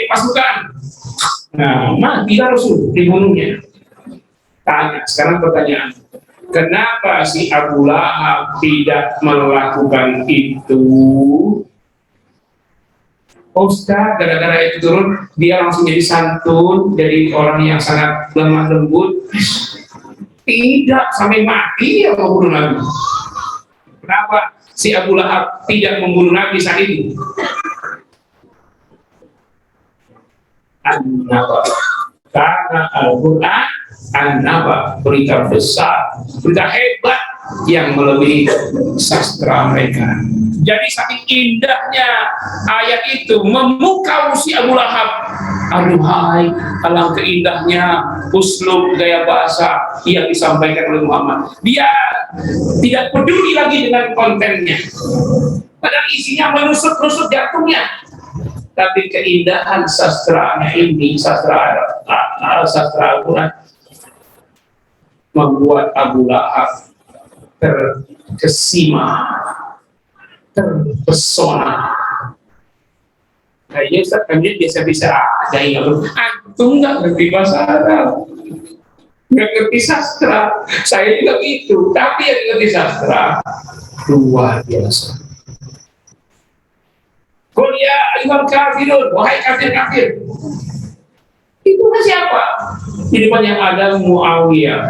Pasukan. Nah, matilah Rasul, dibunuhnya. Tanya, sekarang pertanyaan, kenapa si Abu Lahab tidak melakukan itu? Ustaz, gara-gara itu turun, dia langsung jadi santun, jadi orang yang sangat lemah lembut. Tidak, sampai mati dia membunuh Nabi. Kenapa si Abu Lahab tidak membunuh Nabi saat itu? Kenapa? Karena Al-Quran An-Naba, berita besar, berita hebat yang melebihi sastra mereka. Jadi saking indahnya ayat itu memukau si Abu Lahab. Aduhai, alangkah indahnya uslub gaya bahasa yang disampaikan oleh Muhammad. Dia tidak peduli lagi dengan kontennya, padahal isinya menusuk-nusuk jantungnya. Tapi keindahan sastranya ini, sastra Al-Quran, membuat Abu Lahab terkesima, terpesona. Kayaknya kami biasa-biasa aja yang antum nggak ngerti bahasa Arab, nggak ngerti sastra. Saya juga gitu, tapi yang ngerti sastra luar biasa. Qul ya ayyuhal kafirun, wahai kafir-kafir. Itu siapa? Di depannya ada Muawiyah,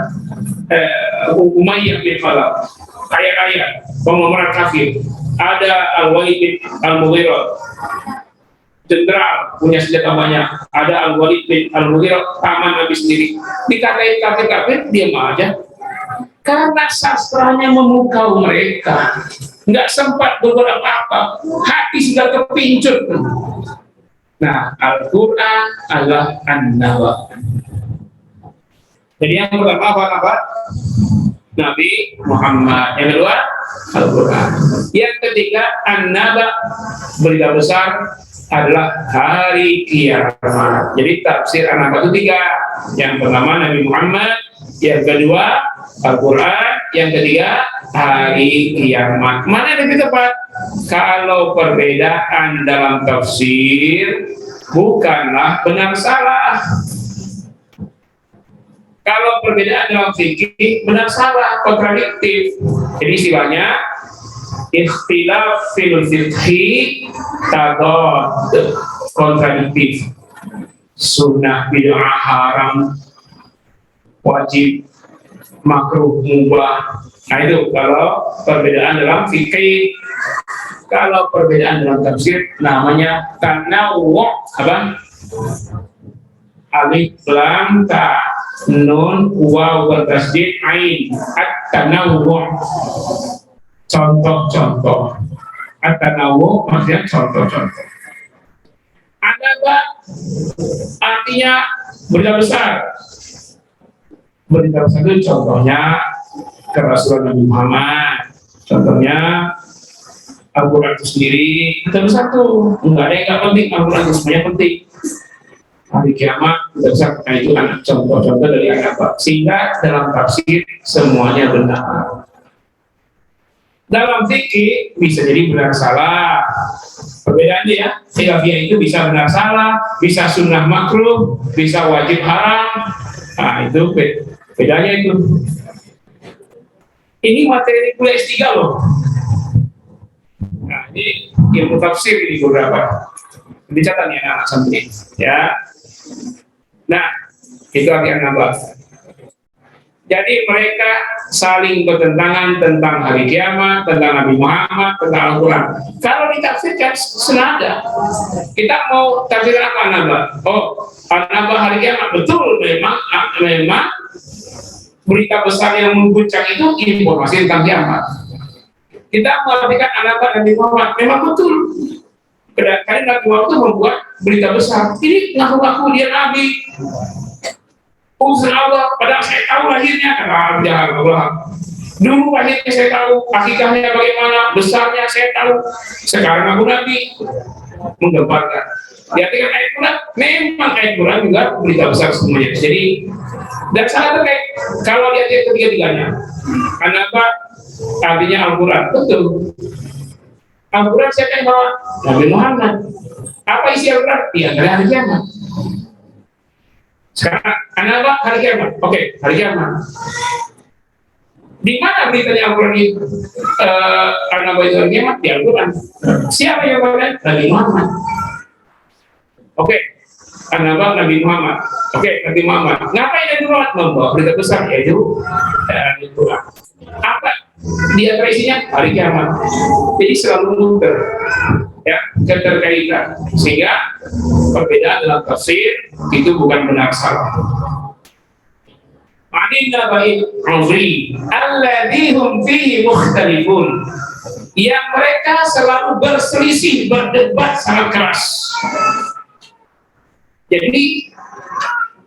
Umayyah bin Khalaf, kaya-kaya, konglomerat kafir. Ada Al-Walid bin Al-Mughirah, jenderal, punya senjata banyak. Ada Al-Walid bin Al-Mughirah, paman Nabi sendiri. Dikatain kafir-kafir, diam aja. Karena sastranya memukau mereka, nggak sempat berbuat apa-apa, hati sudah kepincut. Nah, Al-Quran adalah An-Nawa. Jadi yang pertama apa? Nabi Muhammad. Yang kedua, Al-Quran. Yang ketiga, An-Naba, berita besar adalah hari kiamat. Jadi tafsir An-Naba itu tiga. Yang pertama Nabi Muhammad, yang kedua Al-Quran, yang ketiga hari kiamat. Mana yang lebih tepat? Kalau perbedaan dalam tafsir bukanlah benar salah. Kalau perbedaan dalam fikih benar salah, kontradiktif. Jadi istilahnya ikhtilaf fil fikhi tadad, kontradiktif. Sunnah, bid'ah, haram, wajib, makruh, mubah. Nah itu kalau perbedaan dalam fikih. Kalau perbedaan dalam tafsir namanya tanawwu', apa? Alif lam ta nun waw wal tasdid ain, at-tanawwu'. Contoh-contoh. At-tanawwu' maksudnya contoh-contoh. An-Naba artinya berita besar. Berita besar itu contohnya kerasulan Nabi Muhammad, contohnya Al-Quran itu sendiri. Berita besar tuh nggak ada yang nggak penting, Al-Quran itu semuanya penting. Hari kiamat berita besar, nah itu kan contoh-contoh dari An-Naba. Sehingga dalam tafsir semuanya benar. Dalam fikih bisa jadi benar salah. Perbedaannya ya, khilafiyah itu bisa benar salah, bisa sunnah makruh, bisa wajib haram. Nah itu bedanya itu. Ini materi kuliah S3 loh. Nah ini ilmu tafsir ini beberapa. Dicatat ya anak-anak santri ya. Nah itu artinya nambah. Jadi mereka saling bertentangan tentang hari kiamat, tentang Nabi Muhammad, tentang Al-Quran. Kalau ditafsirkan senada, kita mau tafsir apa Naba? Oh, Naba hari kiamat betul, memang berita besar yang mengguncang itu informasi tentang kiamat. Kita mengartikan Naba Nabi Muhammad, memang betul. Kadang-kadang Nabi Muhammad itu membuat berita besar. Ini ngaku-ngaku dia Nabi. Unsur Allah, padahal saya tahu lahirnya, kata Allah. Dulu lahirnya saya tahu, hakikatnya bagaimana, besarnya saya tahu. Sekarang aku Nabi, menggemparkan. Diartikan ayat Quran, memang ayat Quran juga berita besar semuanya. Jadi, dan sangat terkait, kalau diartikan ketiga-tiganya. Kenapa? Artinya Al-Quran, betul. Al-Quran siapa yang bawa? Nabi Muhammad. Apa isi Al-Quran? Iya, dari hari kiamat. Sekarang, kenapa hari kiamat? Oke, hari kiamat. Di mana beritanya Al-Quran itu? Karena itu hari kiamat, di Al-Quran. Siapa yang bawa? Nabi Muhammad. Oke, kenapa Nabi Muhammad? Oke, Nabi Muhammad. Ngapain Nabi Muhammad membawa berita besar? Yaitu Al-Quran. Apa? Dia isinya hari kiamat. Jadi selalu muter. Ya, keterkaitan, sehingga perbedaan dalam tafsir itu bukan benar salah. Anina baik uzri alladhum fihi mukhtalifun, yang mereka selalu berselisih, berdebat sangat keras. Jadi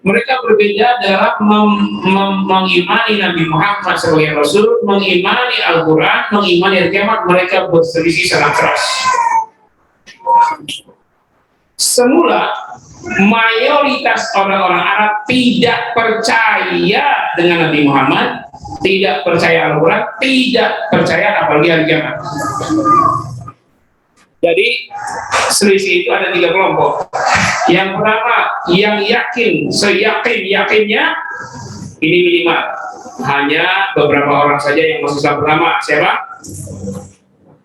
mereka berbeda dalam mengimani Nabi Muhammad sebagai Rasul, mengimani Al-Quran, mengimani hari kiamat. Mereka berselisih sangat keras. Semula mayoritas orang-orang Arab tidak percaya dengan Nabi Muhammad, tidak percaya Al-Quran, tidak percaya apalagi hari kiamat. Jadi selisih itu ada 3 kelompok. Yang pertama, yang yakin, seyakin-yakinnya, ini minimal. Hanya beberapa orang saja yang masuk Islam pertama. Siapa?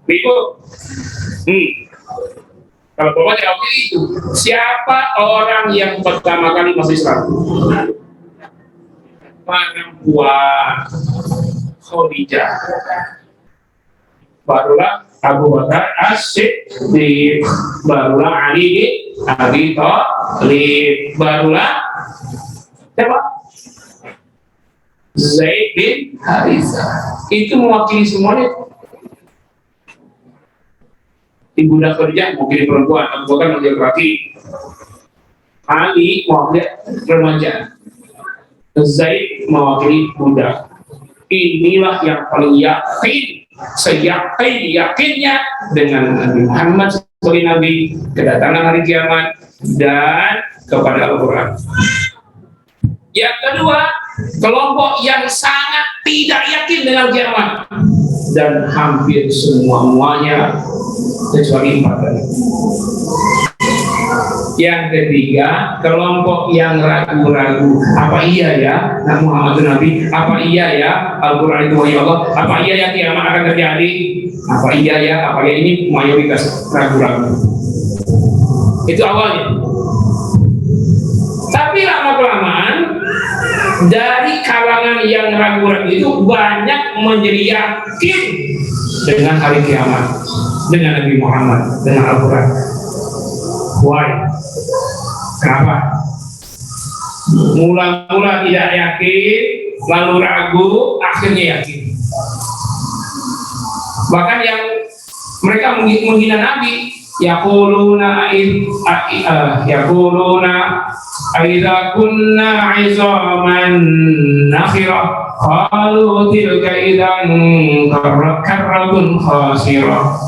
Ibu. Kalau Bapak jawab itu, siapa orang yang pertama kali masuk Islam? perempuan Khadijah, barulah Abu Bakar As-Siddiq, barulah Ali bin Abi Thalib, barulah siapa? Zaid bin Harithah. Itu mewakili semuanya. Ibunda Khadijah mewakili perempuan, Abu Bakar mewakili laki, Ali mewakili remaja, Zaid mewakili budak. Inilah yang paling yakin, yakinnya dengan Nabi Muhammad sebagai Nabi, kedatangan hari kiamat, dan kepada Al-Quran. Yang kedua, kelompok yang sangat tidak yakin dengan kiamat, dan hampir semuanya kecuali 4 tadi. Yang ketiga, kelompok yang ragu-ragu, apa iya ya Nabi Muhammad itu Nabi, apa iya ya Al-Quran itu wahyu Allah, apa iya ya kiamat akan terjadi, apa iya ya, apa ya, ini mayoritas ragu-ragu. Itu awalnya. Tapi lama-kelamaan dari kalangan yang ragu-ragu itu banyak menjadi yakin dengan hari kiamat, dengan Nabi Muhammad, dengan Al-Quran. Why? Kenapa? Mula-mula tidak yakin, lalu ragu, akhirnya yakin. Bahkan yang mereka menghina Nabi, yaquluna aidza kunna 'idzaman nakhirah qalu tilka idzan karratun khasirah.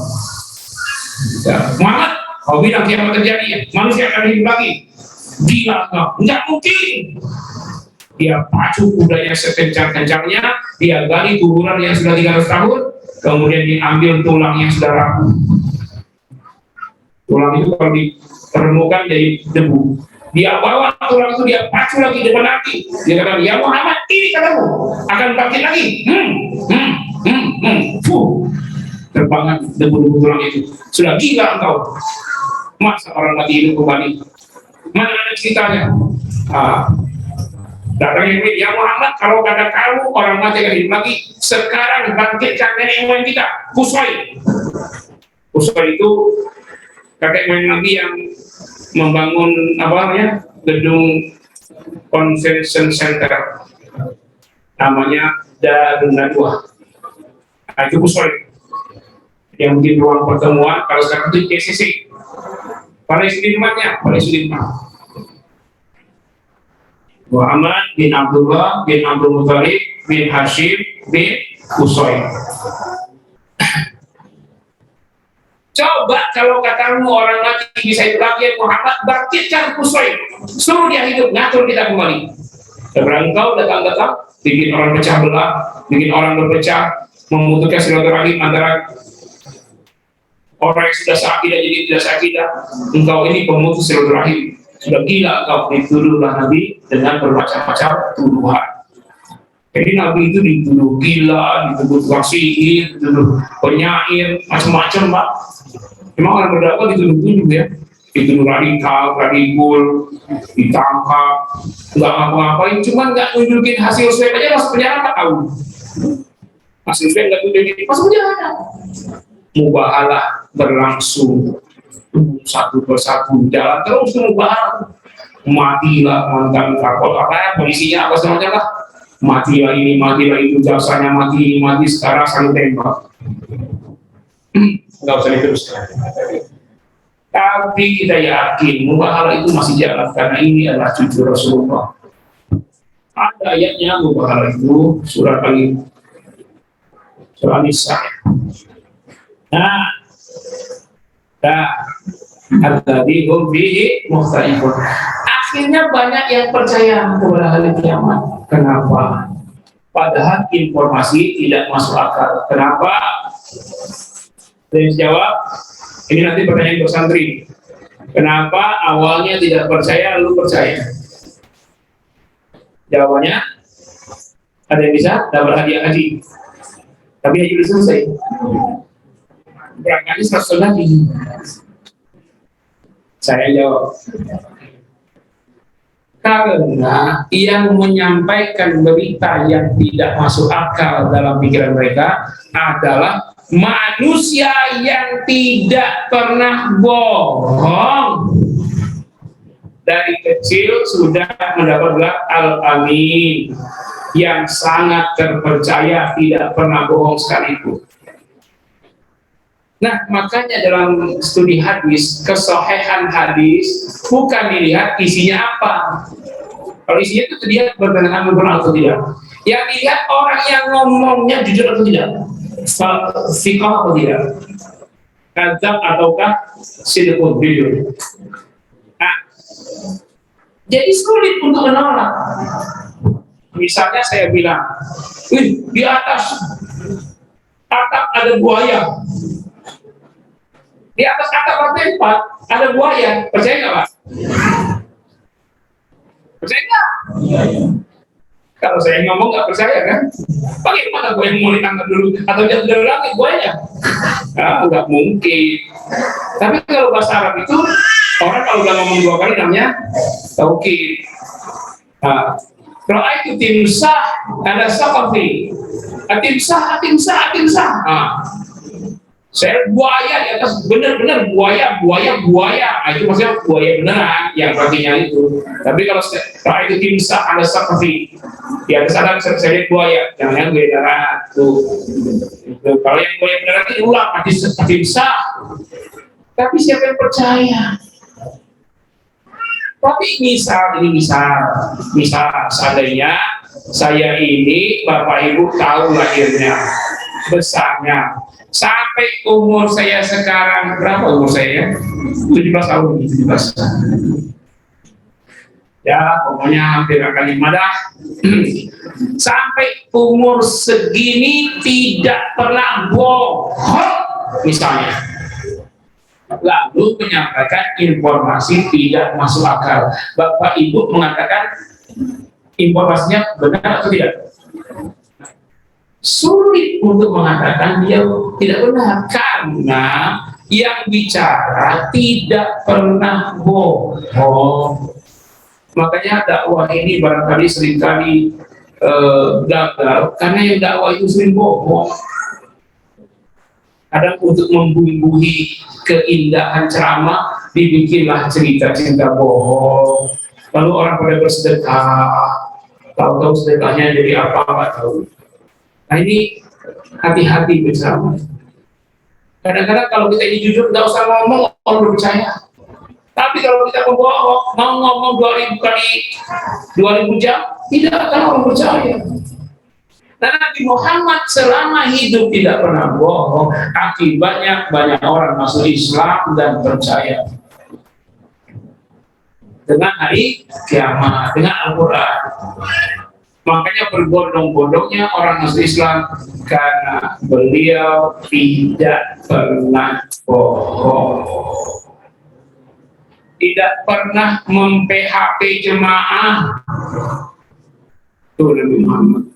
Muhammad, kau bilang kiamat terjadi ya, manusia akan hidup lagi. Gila kau, enggak mungkin. Dia pacu kudanya sekencang-kencangnya, dia gali kuburan yang sudah 300 tahun, kemudian diambil tulang yang sudah rapuh. Tulang itu kalau dipertemukan jadi debu. Dia bawa tulang itu, dia pacu lagi depan Nabi. Dia kata, ya Muhammad, ini katamu akan bangkit lagi. Terbangan debu-debu tulang itu. Sudah gila engkau. Masa orang mati hidup kembali? Mana ada ceritanya? Datang yang ya Muhammad, kalau kata kamu orang mati akan hidup lagi, sekarang bangkitkan nenek moyang kita, Qusay. Qusay itu kakek moyang Nabi yang membangun apa namanya, gedung convention center, namanya Darun Nadwa. Nah, itu Qusay yang bikin ruang pertemuan. Kalau sekarang itu PCC, Palestina, Muhammad bin Abdullah bin Abdul Muthalib bin Hashim bin Qusay. Coba kalau katamu orang mati bisa hidup lagi, Muhammad bangkitkan Qusay, suruh dia hidup, ngatur kita kembali. Engkau datang-datang bikin orang pecah belah, bikin orang berpecah, memutuskan silaturahim antara orang yang sudah seakidah jadi tidak seakidah. Engkau ini pemutus silaturahim, sudah gila engkau. Dituduhlah Nabi dengan bermacam-macam tuduhan. Jadi Nabi itu dituduh gila, dituduh tukang sihir, dituduh penyair, macam-macam, Pak. Memang orang berdakwah dituduh-tuduh ya, dituduh radikal, ditangkap, nggak ngapa-ngapain, cuma nggak nunjukin hasil swab aja masuk penjara, tak tahu. Hasil swab nggak tunjukin, masuk penjara. Mubahalah berlangsung satu persatu, jalan terus mubahalah. Matilah mantan kapol apa polisinya apa semacam lah, matilah ini, matilah itu, jasanya mati, sekarang saling tembak. Nggak usah diteruskan. Tapi kita yakin mubahalah itu masih jalan karena ini adalah cucu Rasulullah. Ada ayatnya mubahalah itu surat An-Nisa. Nah, tadi bihi mukhtalifun. Akhirnya banyak yang percaya kepada hari kiamat. Kenapa? Padahal informasi tidak masuk akal. Kenapa? Saya jawab, ini nanti pertanyaan untuk santri. Kenapa awalnya tidak percaya lalu percaya? Jawabannya, ada yang bisa dapat hadiah haji. Tapi haji sudah selesai. Berangkatnya 100 lagi. Saya jawab, Karena yang menyampaikan berita yang tidak masuk akal dalam pikiran mereka adalah manusia yang tidak pernah bohong. Dari kecil sudah mendapat gelar Al-Amin, yang sangat terpercaya, tidak pernah bohong sekalipun. Nah, makanya dalam studi hadis, kesohihan hadis bukan dilihat isinya apa. Kalau isinya itu dilihat bertentangan dengan atau tidak. Yang dilihat orang yang ngomongnya jujur atau tidak, fiqh atau tidak, kadzab ataukah sidqun, jujur. Nah, jadi sulit untuk menolak. Misalnya saya bilang, di atas atap ada buaya. Di atas atap lantai 4 ada buaya. Percaya nggak, Pak? Percaya nggak? Kalau saya ngomong nggak percaya kan? Bagaimana gue yang mau ditangkap dulu? Atau jatuh dari langit buaya? Nah, nggak mungkin. Tapi kalau bahasa Arab itu, orang kalau udah ngomong 2 kali namanya taukid. Nah, kalau itu timsah, ada saqafi. Timsah. Nah, saya buaya di atas, benar-benar buaya. Nah, itu maksudnya buaya beneran yang artinya itu. Tapi kalau itu timsah, ada saqafi. Di atas ada saya lihat buaya, jangan buaya darat tuh. Kalau yang buaya beneran itu ulang, timsah. Tapi siapa yang percaya? Tapi misal seandainya saya ini Bapak Ibu tahu lahirnya, besarnya, sampai umur saya sekarang berapa umur saya? 17 tahun, 17. Ya, pokoknya hampir akan 5 dah. Sampai umur segini tidak pernah bohong, misalnya. Lalu menyampaikan informasi tidak masuk akal. Bapak Ibu mengatakan informasinya benar atau tidak? Sulit untuk mengatakan dia tidak benar karena yang bicara tidak pernah bohong. Makanya dakwah ini barangkali seringkali gagal karena yang dakwah itu sering bohong. Kadang untuk membuih-buih keindahan ceramah dibikinlah cerita-cerita bohong. Lalu orang pada bersedekah, tahu-tahu sedekahnya jadi apa nggak tahu. Nah, ini hati-hati bersama. Kadang-kadang kalau kita ini jujur nggak usah ngomong, orang percaya. Tapi kalau kita membohong, mau ngomong 2000 kali 2000 jam, tidak akan orang percaya. Dan Nabi Muhammad selama hidup tidak pernah bohong. Akibatnya banyak orang masuk Islam dan percaya dengan hari kiamat, dengan Al-Quran. Makanya berbondong-bondongnya orang masuk Islam karena beliau tidak pernah bohong, tidak pernah mem-PHP jemaah. Itu Nabi Muhammad.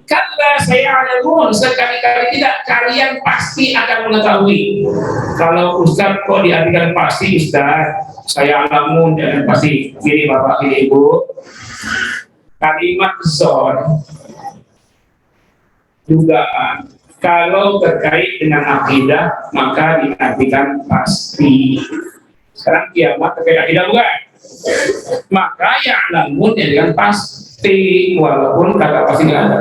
Kalla saya'lamun, sekali-kali tidak, kalian pasti akan mengetahui. Kalau Ustaz kok diartikan pasti, Ustaz, saya'lamun, dan pasti. Gini Bapak, gini Ibu, kalimat zon dugaan kalau terkait dengan akidah maka diartikan pasti. Sekarang kiamat terkait akidah bukan? Maka ya'lamun dengan pasti, walaupun kata pasti nggak ada.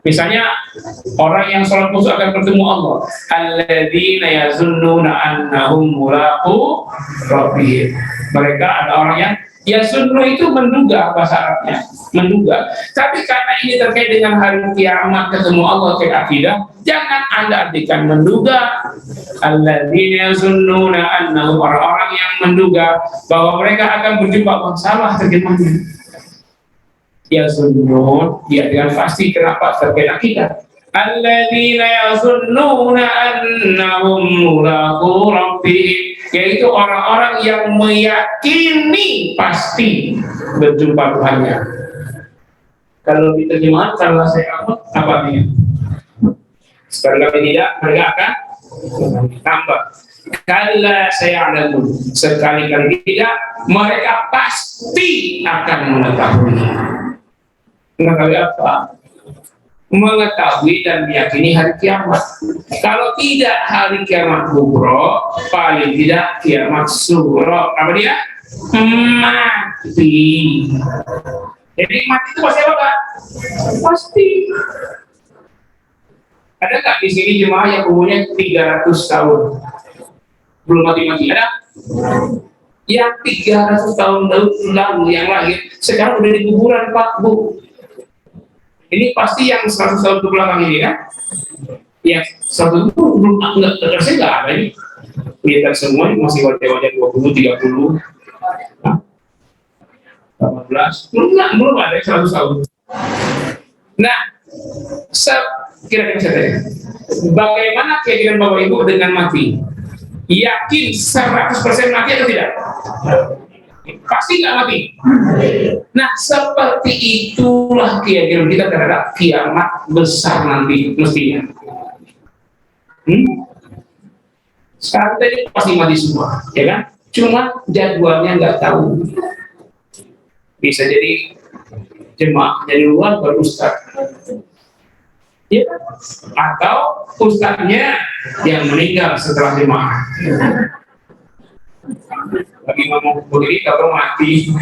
Misalnya orang yang sholat khusyuk akan bertemu Allah. Alladzina yazunnuna annahum mulaqu rabbihim. Mereka ada orang yang yazunnu itu menduga, bahasa Arabnya menduga. Tapi karena ini terkait dengan hari kiamat ketemu Allah ke akidah, jangan Anda artikan menduga. Alladzina yazunnuna annahum, orang-orang yang menduga bahwa mereka akan berjumpa Allah. Salah terjemahnya. Yazunnun dia dengan pasti, kenapa terkait akidah. Alladzina yazunnuna annahum mulaqu rabbihim, yaitu orang-orang yang meyakini pasti berjumpa Tuhannya. Kalau diterjemahkan karena saya apa nih? Sekali lagi tidak, mereka akan tambah. Kalla saya'lamun, sekali-kali tidak, mereka pasti akan mengetahui. Mengetahui apa? Mengetahui dan meyakini hari kiamat. Kalau tidak hari kiamat kubro, paling tidak kiamat sugro. Apa dia? Mati. Jadi mati itu pasti apa, Pak? Pasti. Ada nggak di sini jemaah yang umurnya 300 tahun? Belum mati-mati, ada? Yang 300 tahun lalu yang lahir, sekarang udah di kuburan, Pak, Bu. Ini pasti yang 100 tahun ke belakang ini kan? Yang 100 itu belum, terusnya nggak ada ini. Kelihatan semua masih wajah-wajah 20, 30, 18, belum ada yang 100 tahun. Nah, kira-kira saya bagaimana keyakinan Bapak Ibu dengan mati? Yakin 100% mati atau tidak? Pasti nggak mati. Nah, seperti itulah keyakinan kita terhadap kiamat besar nanti mestinya. Sekarang tadi pasti mati semua, ya kan? Cuma jadwalnya nggak tahu. Bisa jadi jemaah dari luar baru ustaz, ya, atau ustaznya yang meninggal setelah jemaah. Lagi ngomong begini kalau mati,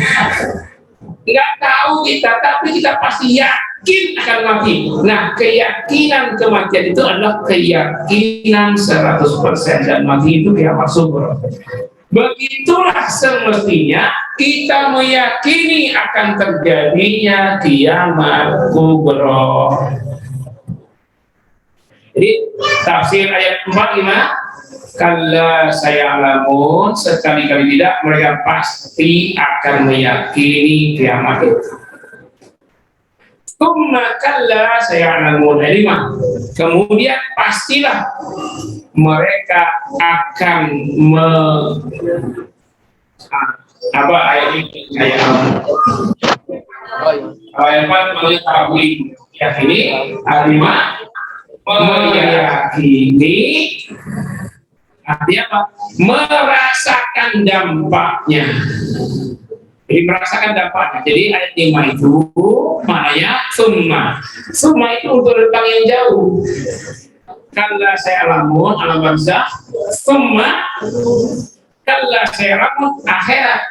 nggak tahu kita, tapi kita pasti yakin akan mati. Nah, keyakinan kematian itu adalah keyakinan 100%, dan mati itu kiamat sugro. Begitulah semestinya kita meyakini akan terjadinya kiamat kubro. Jadi tafsir ayat 4 gimana? Kalla saya'lamun, sekali-kali tidak, mereka pasti akan meyakini kiamat itu. Tsumma kalla saya'lamun, kemudian pastilah mereka akan apa ayat ini? Ayat 4 mengetahui, yakini, alima meyakini, artinya apa? Merasakan dampaknya. Jadi merasakan dampaknya. Jadi ayat 5 itu maknanya summa itu untuk tentang yang jauh. Kalla saya'lamun alam barzakh, summa kalla saya'lamun akhirat.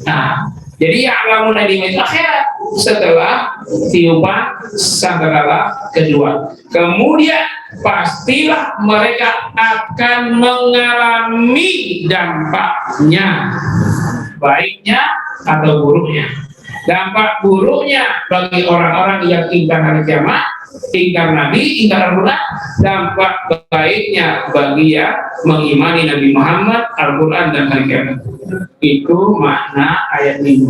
Nah, jadi ya'lamun itu akhirat, setelah tiupan sangkakala kedua. Kemudian pastilah mereka akan mengalami dampaknya, baiknya atau buruknya. Dampak buruknya bagi orang-orang yang ingkar hari kiamat, ingkar Nabi, ingkar Al-Quran. Dampak baiknya bagi yang mengimani Nabi Muhammad, Al-Quran dan hari kiamat. Itu makna ayat 5.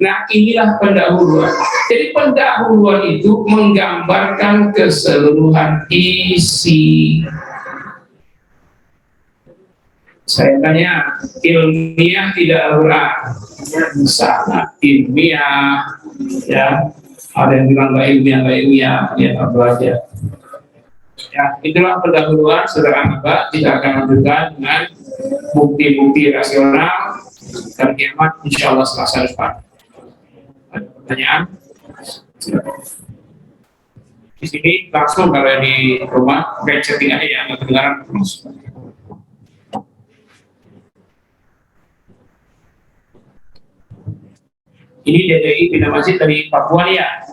Nah, inilah pendahuluan. Jadi pendahuluan itu menggambarkan keseluruhan isi. Saya tanya, ilmiah tidak Al-Quran? Sangat ilmiah, ya. Ada yang bilang nggak ilmiah, ya apa aja. Ya, itulah pendahuluan. Saudara Anda, kita akan lanjutkan dengan bukti-bukti rasional dan kiamat, insya Allah selasa depan. Ada pertanyaan? Di sini langsung, kalau di rumah kayak chatting aja ya, nggak kedengaran terus. Ini DDI Bina Masjid dari Papua ya.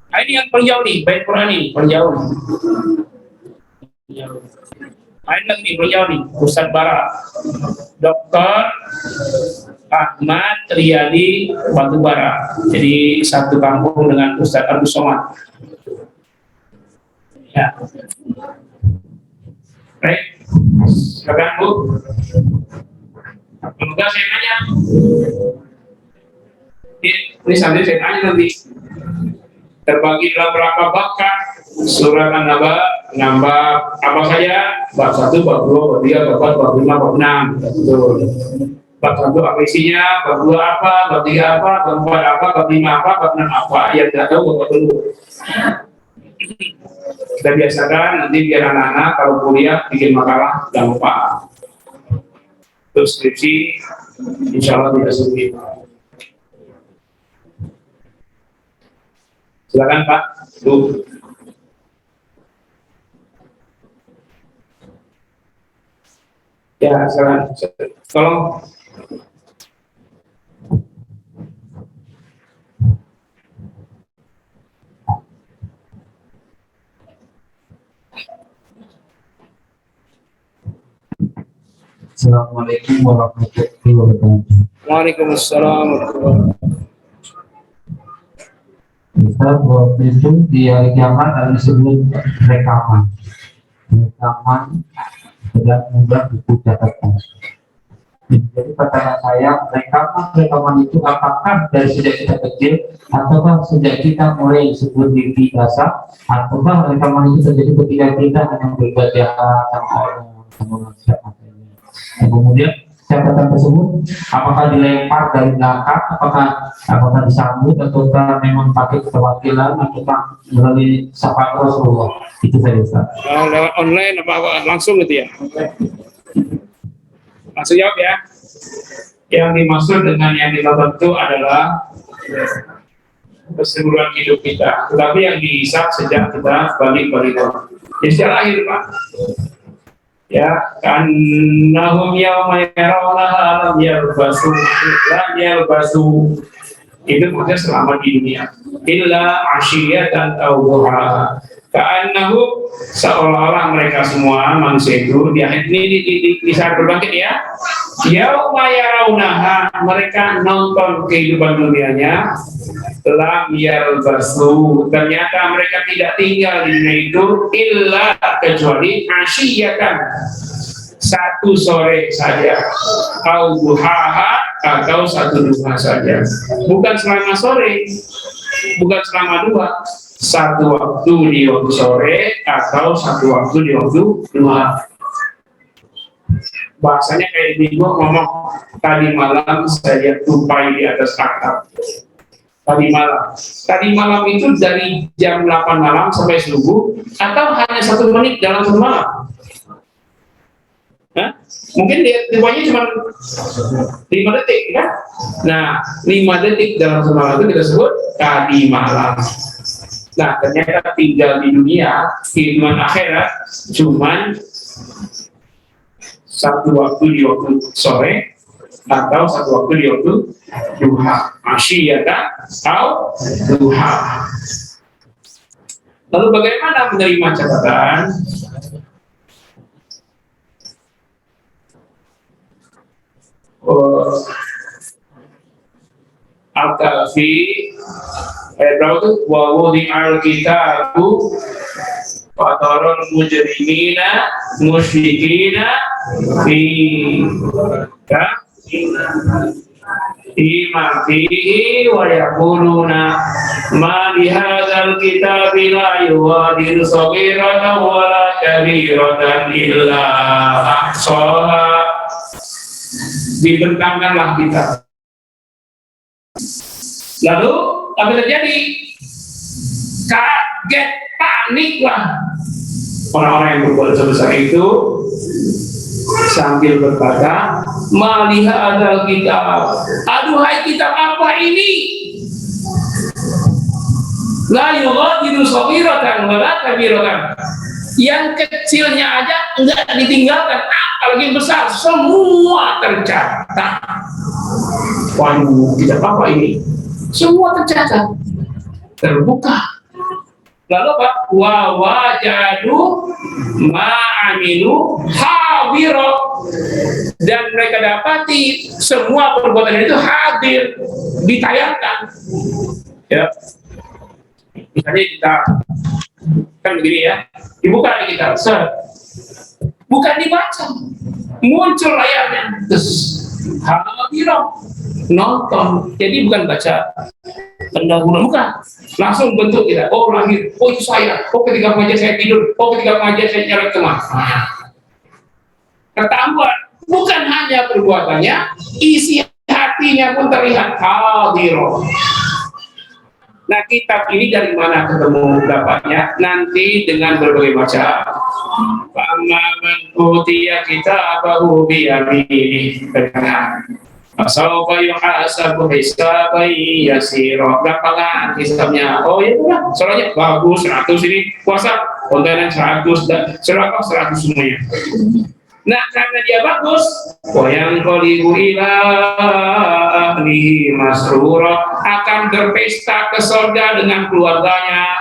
Nah, ini yang paling jauh nih, baik Quran ini paling jauh. Lain lagi nih paling jauh nih, Ustadz Barat, Dr. Ahmad Riyadi Batubara. Jadi satu kampung dengan Ustadz Abdul Somad. Ya. Baik, silakan Bu. Semoga saya nanya. Ini sambil saya tanya nanti. Terbagi dalam berapa bab kah? Surah An-Naba nambah apa saja? Bab 1, bab 2, bab 3, bab 4, bab 5, bab 6. Betul. Bab 1 apa isinya, bab 2 apa, bab 3 apa, bab 4 apa, bab 5 apa, bab 6 apa. Yang tidak tahu bapak dulu. Kita biasakan nanti biar anak-anak kalau kuliah bikin makalah gampang. Terus skripsi insya Allah tidak sulit. Silakan Pak. Tuh. Ya, silakan. Tolong.
Assalamualaikum warahmatullahi wabarakatuh.
Waalaikumsalam warahmatullahi wabarakatuh.
Kita waktu itu di hari kiamat ada disebut rekaman. Rekaman sedang membuat buku catatan. Jadi pertanyaan saya, rekaman itu apakah dari sejak kita kecil, ataukah sejak kita mulai sebut diri biasa, ataukah rekaman itu terjadi ketika kita hanya berbuat jahat sama orang, sama manusia ini. Dan kemudian catatan tersebut apakah dilempar dari belakang, apakah disambut, ataukah memang pakai keterwakilan, ataukah melalui syafaat Rasulullah? Itu saja Ustaz.
Lewat online apa langsung gitu ya? Langsung jawab ya. Yang dimaksud dengan yang ditonton itu adalah keseluruhan hidup kita. Tetapi yang dihisab sejak kita balik. Jadi secara akhir Pak. Ya, kannahum yawma yarawnaha lam yalbasu. Itu maksudnya selama di dunia. Illa asyiyatan aw duha. Ka'annahu, seolah-olah mereka semua manusia itu di akhir ini di saat berbangkit ya. Yauma yarawnaha, mereka nonton kehidupan dunianya. Lam yalbasu, ternyata mereka tidak tinggal di dunia itu illa kecuali asyiyatan, satu sore saja, au duhaha, atau satu duha saja. Bukan selama sore, bukan selama dua, satu waktu di waktu sore atau satu waktu di waktu duha. Bahasanya kayak di gua ngomong, tadi malam saya tupai di atas atap. Tadi malam itu dari jam 8 malam sampai subuh, atau hanya 1 menit dalam 1 malam? Hah? Mungkin tupainya cuma 5 detik kan? Nah, 5 detik dalam 1 malam itu kita sebut tadi malam. Nah, ternyata tinggal di dunia, kehidupan akhirat cuman satu waktu di waktu sore atau satu waktu di waktu duha, asyiyatan atau duha. Lalu bagaimana menerima catatan? Al-Kahfi ayat berapa tuh? Wa wudi'al kitabu fatarul mujrimina musyrikina fi fihi wa yaquluna ma li hadzal kitabi la yughadiru shaghiratan wa la kabiratan illa ahsaha. Dibentangkanlah kita. Lalu apa terjadi? Kaget, paniklah orang-orang yang berbuat sebesar itu sambil berkata, maliha adal kitab, aduhai kitab apa ini? La yughadiru shaghiratan wa la kabiratan. Yang kecilnya aja enggak ditinggalkan, apalagi besar, semua tercatat. Waduh, kitab apa ini? Semua tercatat, terbuka. Lalu Pak, wa wajadu ma'amilu hadira, dan mereka dapati semua perbuatan itu hadir, ditayangkan. Ya, misalnya kita kan begini ya, dibuka kita, bukan dibaca, muncul layarnya, terus hadira, nonton. Jadi bukan baca pendahuluan, bukan, langsung bentuk kita. Oh lahir, oh itu saya, oh ketika pengajian saya tidur, oh ketika pengajian saya nyari kemana. Ketahuan bukan hanya perbuatannya, isi hatinya pun terlihat hadirah. Nah, kitab ini dari mana ketemu dapatnya? Nanti dengan berbagai macam. Fa'amman utiya kitabahu biyaminihi. Fasawfa yuhasabu hisaban yasira. Gampang hisabnya. Oh ya udah, soalnya bagus 100 ini puasa kontenan 100 dan serapa 100 semuanya. Nah, karena dia bagus, yang qalibu ila ahlihi masrura, akan berpesta ke surga dengan keluarganya.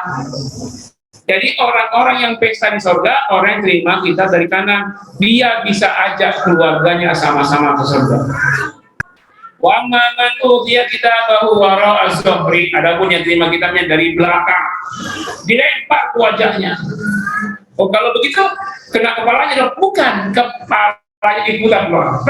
Jadi orang-orang yang pesta di surga, orang yang terima kitab dari kanan, dia bisa ajak keluarganya sama-sama ke surga. Wa man utiya kitabahu wara'a zuhri, adapun yang terima kitabnya dari belakang, dilempar ke wajahnya. Oh, kalau begitu kena kepalanya dong? Bukan, kepalanya diputar keluar.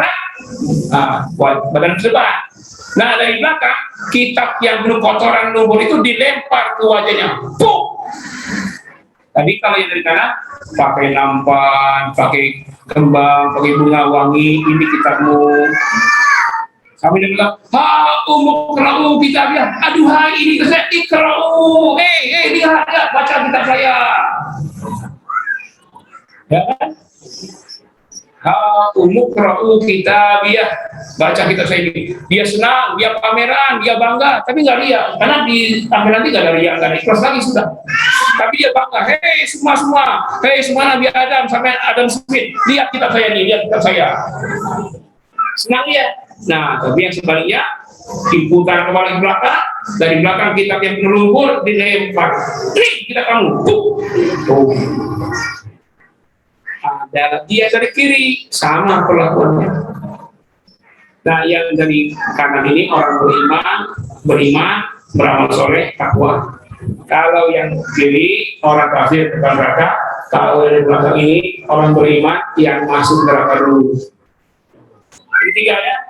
Badan sebelah. Nah, dari belakang kitab yang penuh kotoran lumpur itu dilempar ke wajahnya. Puh! Tadi kalau yang dari kanan pakai nampan, pakai kembang, pakai bunga wangi, ini kitabmu. Kami dia bilang, ikra'u kitabnya. Aduhai, ini saya ikra'u. Lihat, baca kitab saya. Ya kan? Ikra'u kitabiyah, baca kitab saya ini. Dia senang, dia pameran, dia bangga, tapi nggak riak, karena di pameran nanti nggak ada riak, nggak ada ikhlas lagi sudah. Tapi dia bangga, semua Nabi Adam sampai Adam Smith, lihat kitab saya ini, lihat kitab saya. Senang ya. Nah, tapi yang sebaliknya diputar kembali ke belakang, dari belakang kitab yang penuh dilempar. Kitab kamu. Tuh. Ada dia dari kiri, sama perlakuannya. Nah, yang dari kanan ini orang beriman, beramal soleh, takwa. Kalau yang kiri orang kafir depan neraka, kalau dari belakang ini orang beriman yang masuk neraka dulu. Ini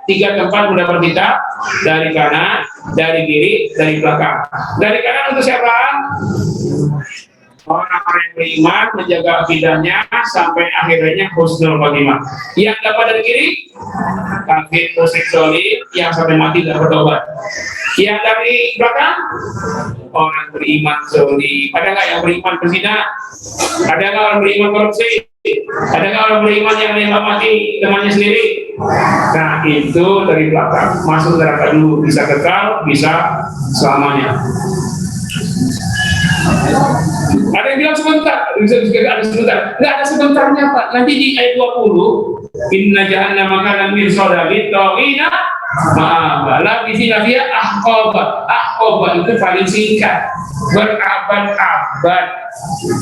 tiga tempat mendapat kita, dari kanan, dari kiri, dari belakang. Dari kanan untuk siapa? Orang-orang yang beriman, menjaga akidahnya sampai akhirnya husnul khotimah. Yang dapat dari kiri, kafir musyrik zalim yang sampai mati tidak bertobat. Yang dari belakang, orang beriman zalim. Ada nggak yang beriman berzina? Ada nggak orang beriman korupsi? Ada nggak orang beriman yang menembak mati temannya sendiri? Nah, itu dari belakang, masuk neraka dulu, bisa kekal, bisa selamanya. Ada yang bilang sebentar, ada sebentar. Nggak ada sebentarnya, Pak. Nanti di ayat 20, inna jahannama kana mirsada lit-taghina ma'aba labithina fiha ahqaba itu paling singkat, berabad-abad.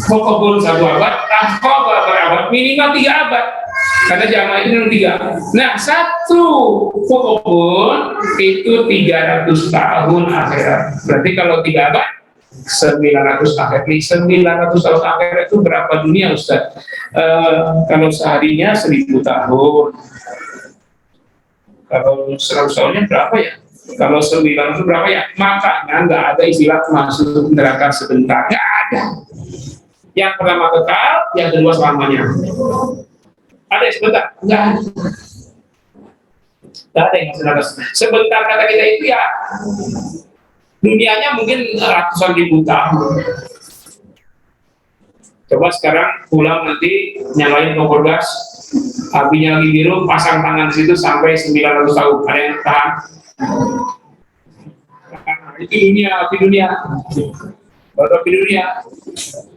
Pokoknya 1 abad, ahqaba berabad, minimal 3 abad. Kata jamaah itu 3. Nah, 1 pokoknya itu 300 tahun akhirat. Berarti kalau 3 abad 900 akhirat. 900 tahun akhirat itu berapa dunia, Ustaz? Kalau seharinya 1000 tahun. Kalau 100 tahunnya berapa ya? Kalau 900 berapa ya? Makanya nggak ada istilah masuk neraka sebentar. Nggak ada. Yang pertama kekal, yang kedua selamanya. Ada yang sebentar? Nggak ada. Nggak ada yang sebentar. Sebentar kata kita itu ya dunianya mungkin ratusan ribu tahun. Coba sekarang pulang nanti nyalain kompor gas, apinya lagi biru, pasang tangan di situ sampai 900 tahun. Ada yang tahan? Itu api dunia. Baru api dunia.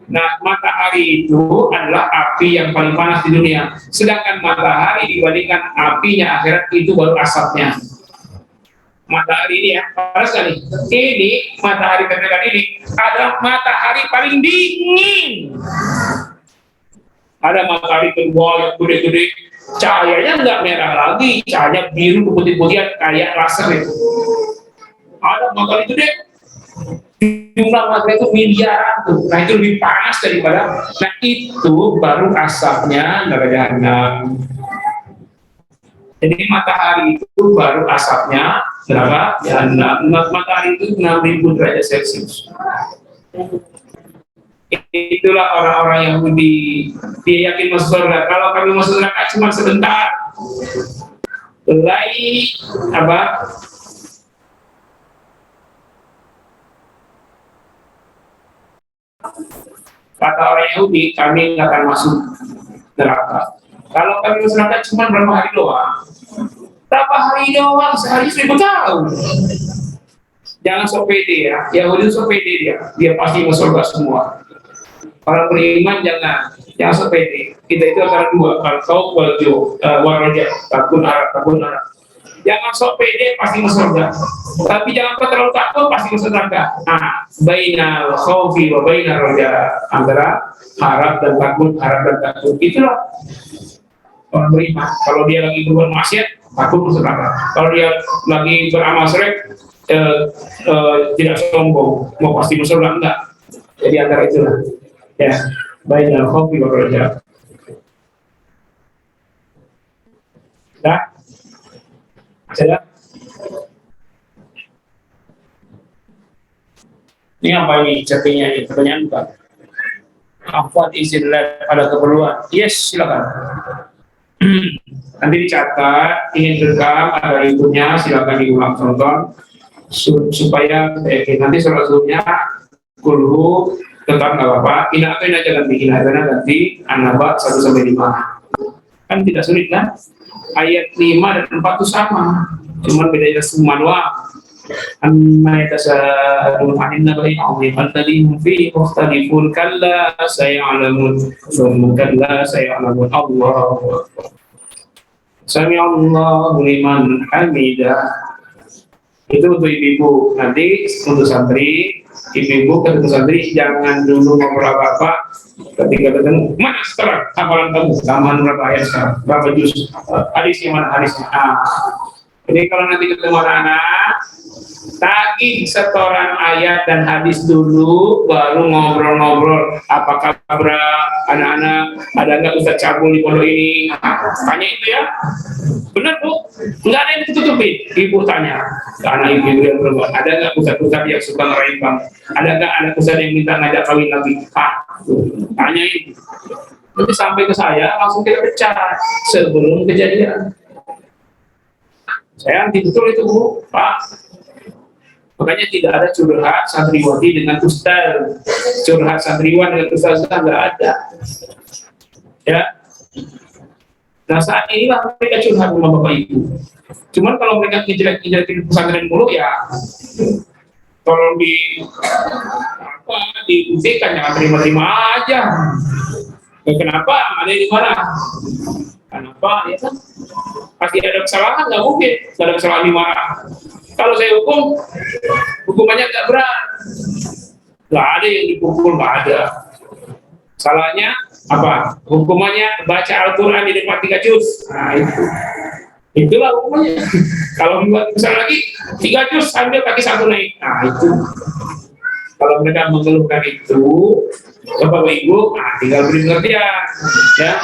Nah, matahari itu adalah api yang paling panas di dunia. Sedangkan matahari dibandingkan apinya akhirat itu baru asapnya. Matahari ini ya, panas sekali. Ini matahari terdekat ini adalah matahari paling dingin. Ada matahari kedua yang gede-gede, cahayanya nggak merah lagi, cahaya biru keputih-putihan kayak laser itu. Ada matahari gede, jumlah matahari itu miliaran tuh. Nah, itu lebih panas daripada. Nah, itu baru asapnya neraka jahanam. Jadi matahari itu baru asapnya neraka jahanam. Matahari itu 6000 derajat Celcius. Itulah orang-orang Yahudi. Dia yakin masuk surga. Kalau kami masuk neraka cuma sebentar. Lai apa? Kata orang Yahudi, kami nggak akan masuk neraka. Kalau kami masuk neraka cuma berapa hari doang. Berapa hari doang? Sehari 1000 tahun. Jangan sok pede ya. Yahudi sok pede dia pasti masuk surga semua. Para beriman jangan sok pede. Kita itu antara dua, kalau waraja, takut harap. Jangan sok pede pasti masuk surga. Tapi jangan terlalu takut pasti masuk neraka. Nah, bainal khaufi wa bainar raja, antara harap dan takut. Itulah orang beriman. Kalau dia lagi berbuat maksiat, takut masuk neraka. Kalau dia lagi beramal soleh, tidak sombong, mau pasti masuk surga enggak. Jadi antara itulah. Ya, bainal khaufi wa raja. Dah? Sudah? Ini apa ini chattingnya ini? Pertanyaan bukan? Afwan izin live, ada keperluan? Yes, silakan. Nanti dicatat, ingin direkam, ada infonya, silakan diulang tonton supaya nanti sholat-sholatnya kulhu tetap nggak apa-apa. Ina aja ganti An-Naba 1-5. Kan tidak sulit kan? Ayat 5 dan 4 itu sama, cuman bedanya semua doang. Amma yatasaalun 'anil naba'i 'azim alladzi hum fihi mukhtalifun kalla saya'lamun thumma kalla saya'lamun. Allahu akbar. Sami'allahu liman hamidah. Itu untuk ibu-ibu. Nanti untuk santri, ibu-ibu ketemu santri jangan dulu ngobrol apa-apa. Ketika ketemu, mana sekarang hafalan kamu? Tambahan berapa ayat sekarang? Berapa juz? Hadisnya mana hadisnya? Jadi kalau nanti ketemu anak-anak, tagih setoran ayat dan hadis dulu, baru ngobrol-ngobrol. Apa kabar anak-anak? Ada nggak Ustaz cabul di pondok ini? Tanya itu ya. Benar Bu? Nggak ada yang ditutupin. Ibu tanya ke anak ibu yang berbuat. Ada nggak Ustaz yang suka ngerayu kamu? Ada nggak anak Ustaz yang minta ngajak kawin lagi? Tanyain. Nanti sampai ke saya langsung kita pecah sebelum kejadian. Saya anti betul itu Bu, Pak. Makanya tidak ada curhat santriwati dengan ustaz, curhat santriwan dengan ustaz nggak ada. Ya. Nah saat inilah mereka curhat sama bapak ibu. Cuman kalau mereka ngejelek-ngejelekin pesantren mulu ya, tolong dibuktikan, jangan terima-terima aja. Ya, kenapa? Ada di mana? Kenapa? Ya kan? Pasti ada kesalahan, nggak mungkin ada kesalahan di mana. Kalau saya hukumannya nggak berat, nggak ada yang dipukul, nggak ada. Salahnya apa? Hukumannya baca Al-Quran di depan 3 juz. Nah itulah hukumannya. Kalau buat besar lagi 3 juz sambil kaki 1 naik. Nah itu. Kalau mereka mengeluhkan itu, Bapak Ibu, tinggal beri pengertian. Ya,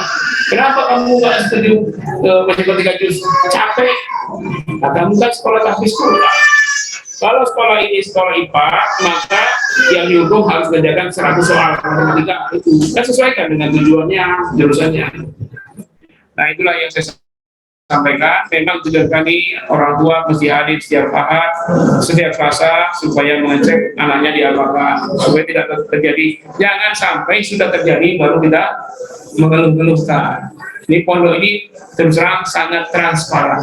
kenapa kamu nggak setuju baca 3 juz? Capek. Nah, kamu kan sekolah tahfiz Quran. Kalau sekolah ini sekolah IPA, maka yang dihukum harus mengerjakan 100 soal matematika. Itu kan sesuaikan dengan tujuannya, jurusannya. Nah, itulah yang saya sampaikan. Memang tujuan kami orang tua mesti hadir setiap Ahad, setiap Selasa supaya mengecek anaknya diapakan, supaya tidak terjadi. Jangan sampai sudah terjadi baru kita mengeluh-ngeluhkan. Ini pondok ini terus terang sangat transparan.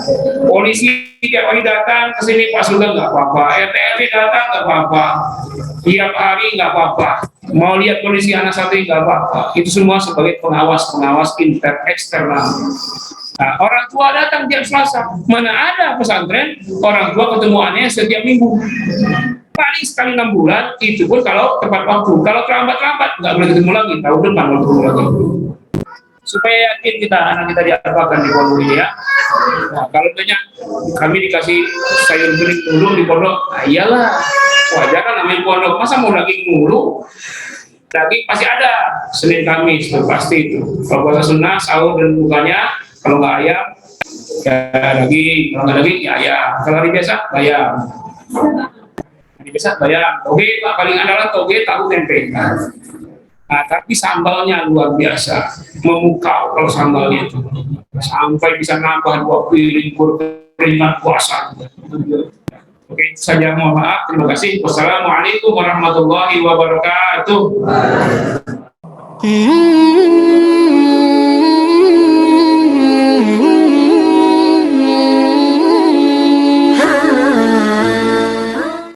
Polisi tiap hari datang ke sini, Pak Sugeng nggak apa-apa, RT RW datang nggak apa-apa, tiap hari nggak apa-apa. Mau lihat polisi anak satu nggak apa-apa. Itu semua sebagai pengawas eksternal. Nah, orang tua datang tiap Selasa. Mana ada pesantren orang tua ketemu anaknya setiap minggu. Paling sekali 6 bulan, itu pun kalau tepat waktu. Kalau terlambat-lambat nggak boleh ketemu lagi. Tahun depan baru ketemu lagi. Supaya yakin kita anak kita diapakan di pondok ini ya. Nah, kalau banyak kami dikasih sayur bening dulu di pondok, nah iyalah wajar kan namanya pondok. Masa mau daging mulu? Daging pasti ada Senin Kamis itu pasti itu. Kalau puasa sunnah sahur dan bukanya kalau nggak ayam ya daging, kalau nggak daging ya ayam. Kalau hari biasa bayam. Hari biasa bayam. Toge paling andalan toge tahu tempe. Nah, tapi sambalnya luar biasa, memukau kalau sambalnya itu. Sampai bisa nambah 2 piring keringat puasa. Oke, itu saja, mohon maaf. Terima kasih. Wassalamualaikum warahmatullahi wabarakatuh.